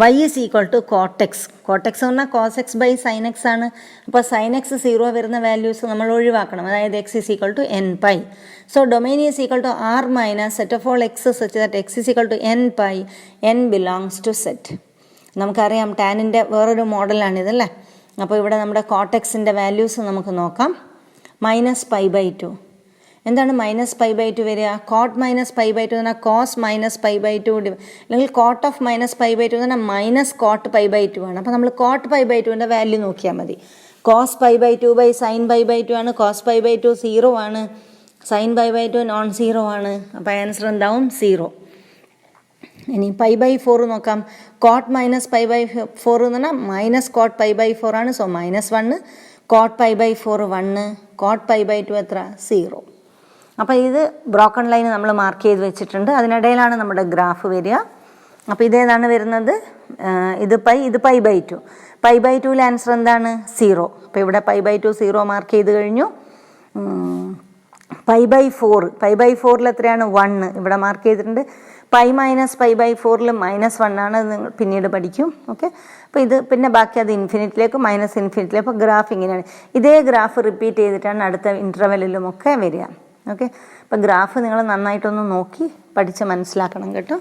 S1: y is equal to cot x. Cot x എന്ന് പറഞ്ഞാൽ cos x ബൈ sin x ആണ്. അപ്പോൾ sin x 0 വരുന്ന വാല്യൂസ് നമ്മൾ ഒഴിവാക്കണം, അതായത് x is equal to n π. So domain is equal to R minus set of all x such that x is equal to n π, n belongs to set. നമുക്കറിയാം ടാനിൻ്റെ വേറൊരു മോഡലാണിതല്ലേ. അപ്പോൾ ഇവിടെ നമ്മുടെ കോട്ടെക്സിൻ്റെ വാല്യൂസ് നമുക്ക് നോക്കാം. -π/2. എന്താണ് -π/2 വരിക? കോട്ട് -π/2 എന്ന് പറഞ്ഞാൽ കോസ് -π/2 അല്ലെങ്കിൽ കോട്ട് ഓഫ് -π/2 എന്ന് പറഞ്ഞാൽ -cot π/2 ആണ്. അപ്പോൾ നമ്മൾ cot π/2ൻ്റെ വാല്യൂ നോക്കിയാൽ മതി. cos π/2 ബൈ sin π/2 ആണ്. cos π/2 0 ആണ്, sin π/2 നോൺ 0 ആണ്. അപ്പോൾ ആൻസർ എന്താവും? 0. ഇനി π/4 നോക്കാം. cot -π/4 എന്ന് പറഞ്ഞാൽ -cot π/4 ആണ്. സോ -1, cot π/4 1, cot π/2 എത്ര? 0. അപ്പോൾ ഇത് ബ്രോക്കൺ ലൈൻ നമ്മൾ മാർക്ക് ചെയ്ത് വെച്ചിട്ടുണ്ട്. അതിനിടയിലാണ് നമ്മുടെ ഗ്രാഫ് വരിക. അപ്പോൾ ഇതേതാണ് വരുന്നത്? ഇത് π, ഇത് π/2. π/2-ലെ ആൻസർ എന്താണ്? 0. അപ്പോൾ ഇവിടെ π/2 0 മാർക്ക് ചെയ്ത് കഴിഞ്ഞു. π/4 എത്രയാണ്? 1 ഇവിടെ മാർക്ക് ചെയ്തിട്ടുണ്ട്. π - π/4-ൽ -1 ആണ്, നിങ്ങൾ പിന്നീട് പഠിക്കും. ഓക്കെ, അപ്പോൾ ഇത് പിന്നെ ബാക്കി അത് ഇൻഫിനിറ്റിലേക്ക് -ഇൻഫിനിറ്റിലേക്ക്. അപ്പോൾ ഗ്രാഫ് ഇങ്ങനെയാണ്. ഇതേ ഗ്രാഫ് റിപ്പീറ്റ് ചെയ്തിട്ടാണ് അടുത്ത ഇൻ്റർവെല്ലിലുമൊക്കെ വരിക. ഓക്കെ, അപ്പോൾ ഗ്രാഫ് നിങ്ങൾ നന്നായിട്ടൊന്ന് നോക്കി പഠിച്ച് മനസ്സിലാക്കണം കേട്ടോ.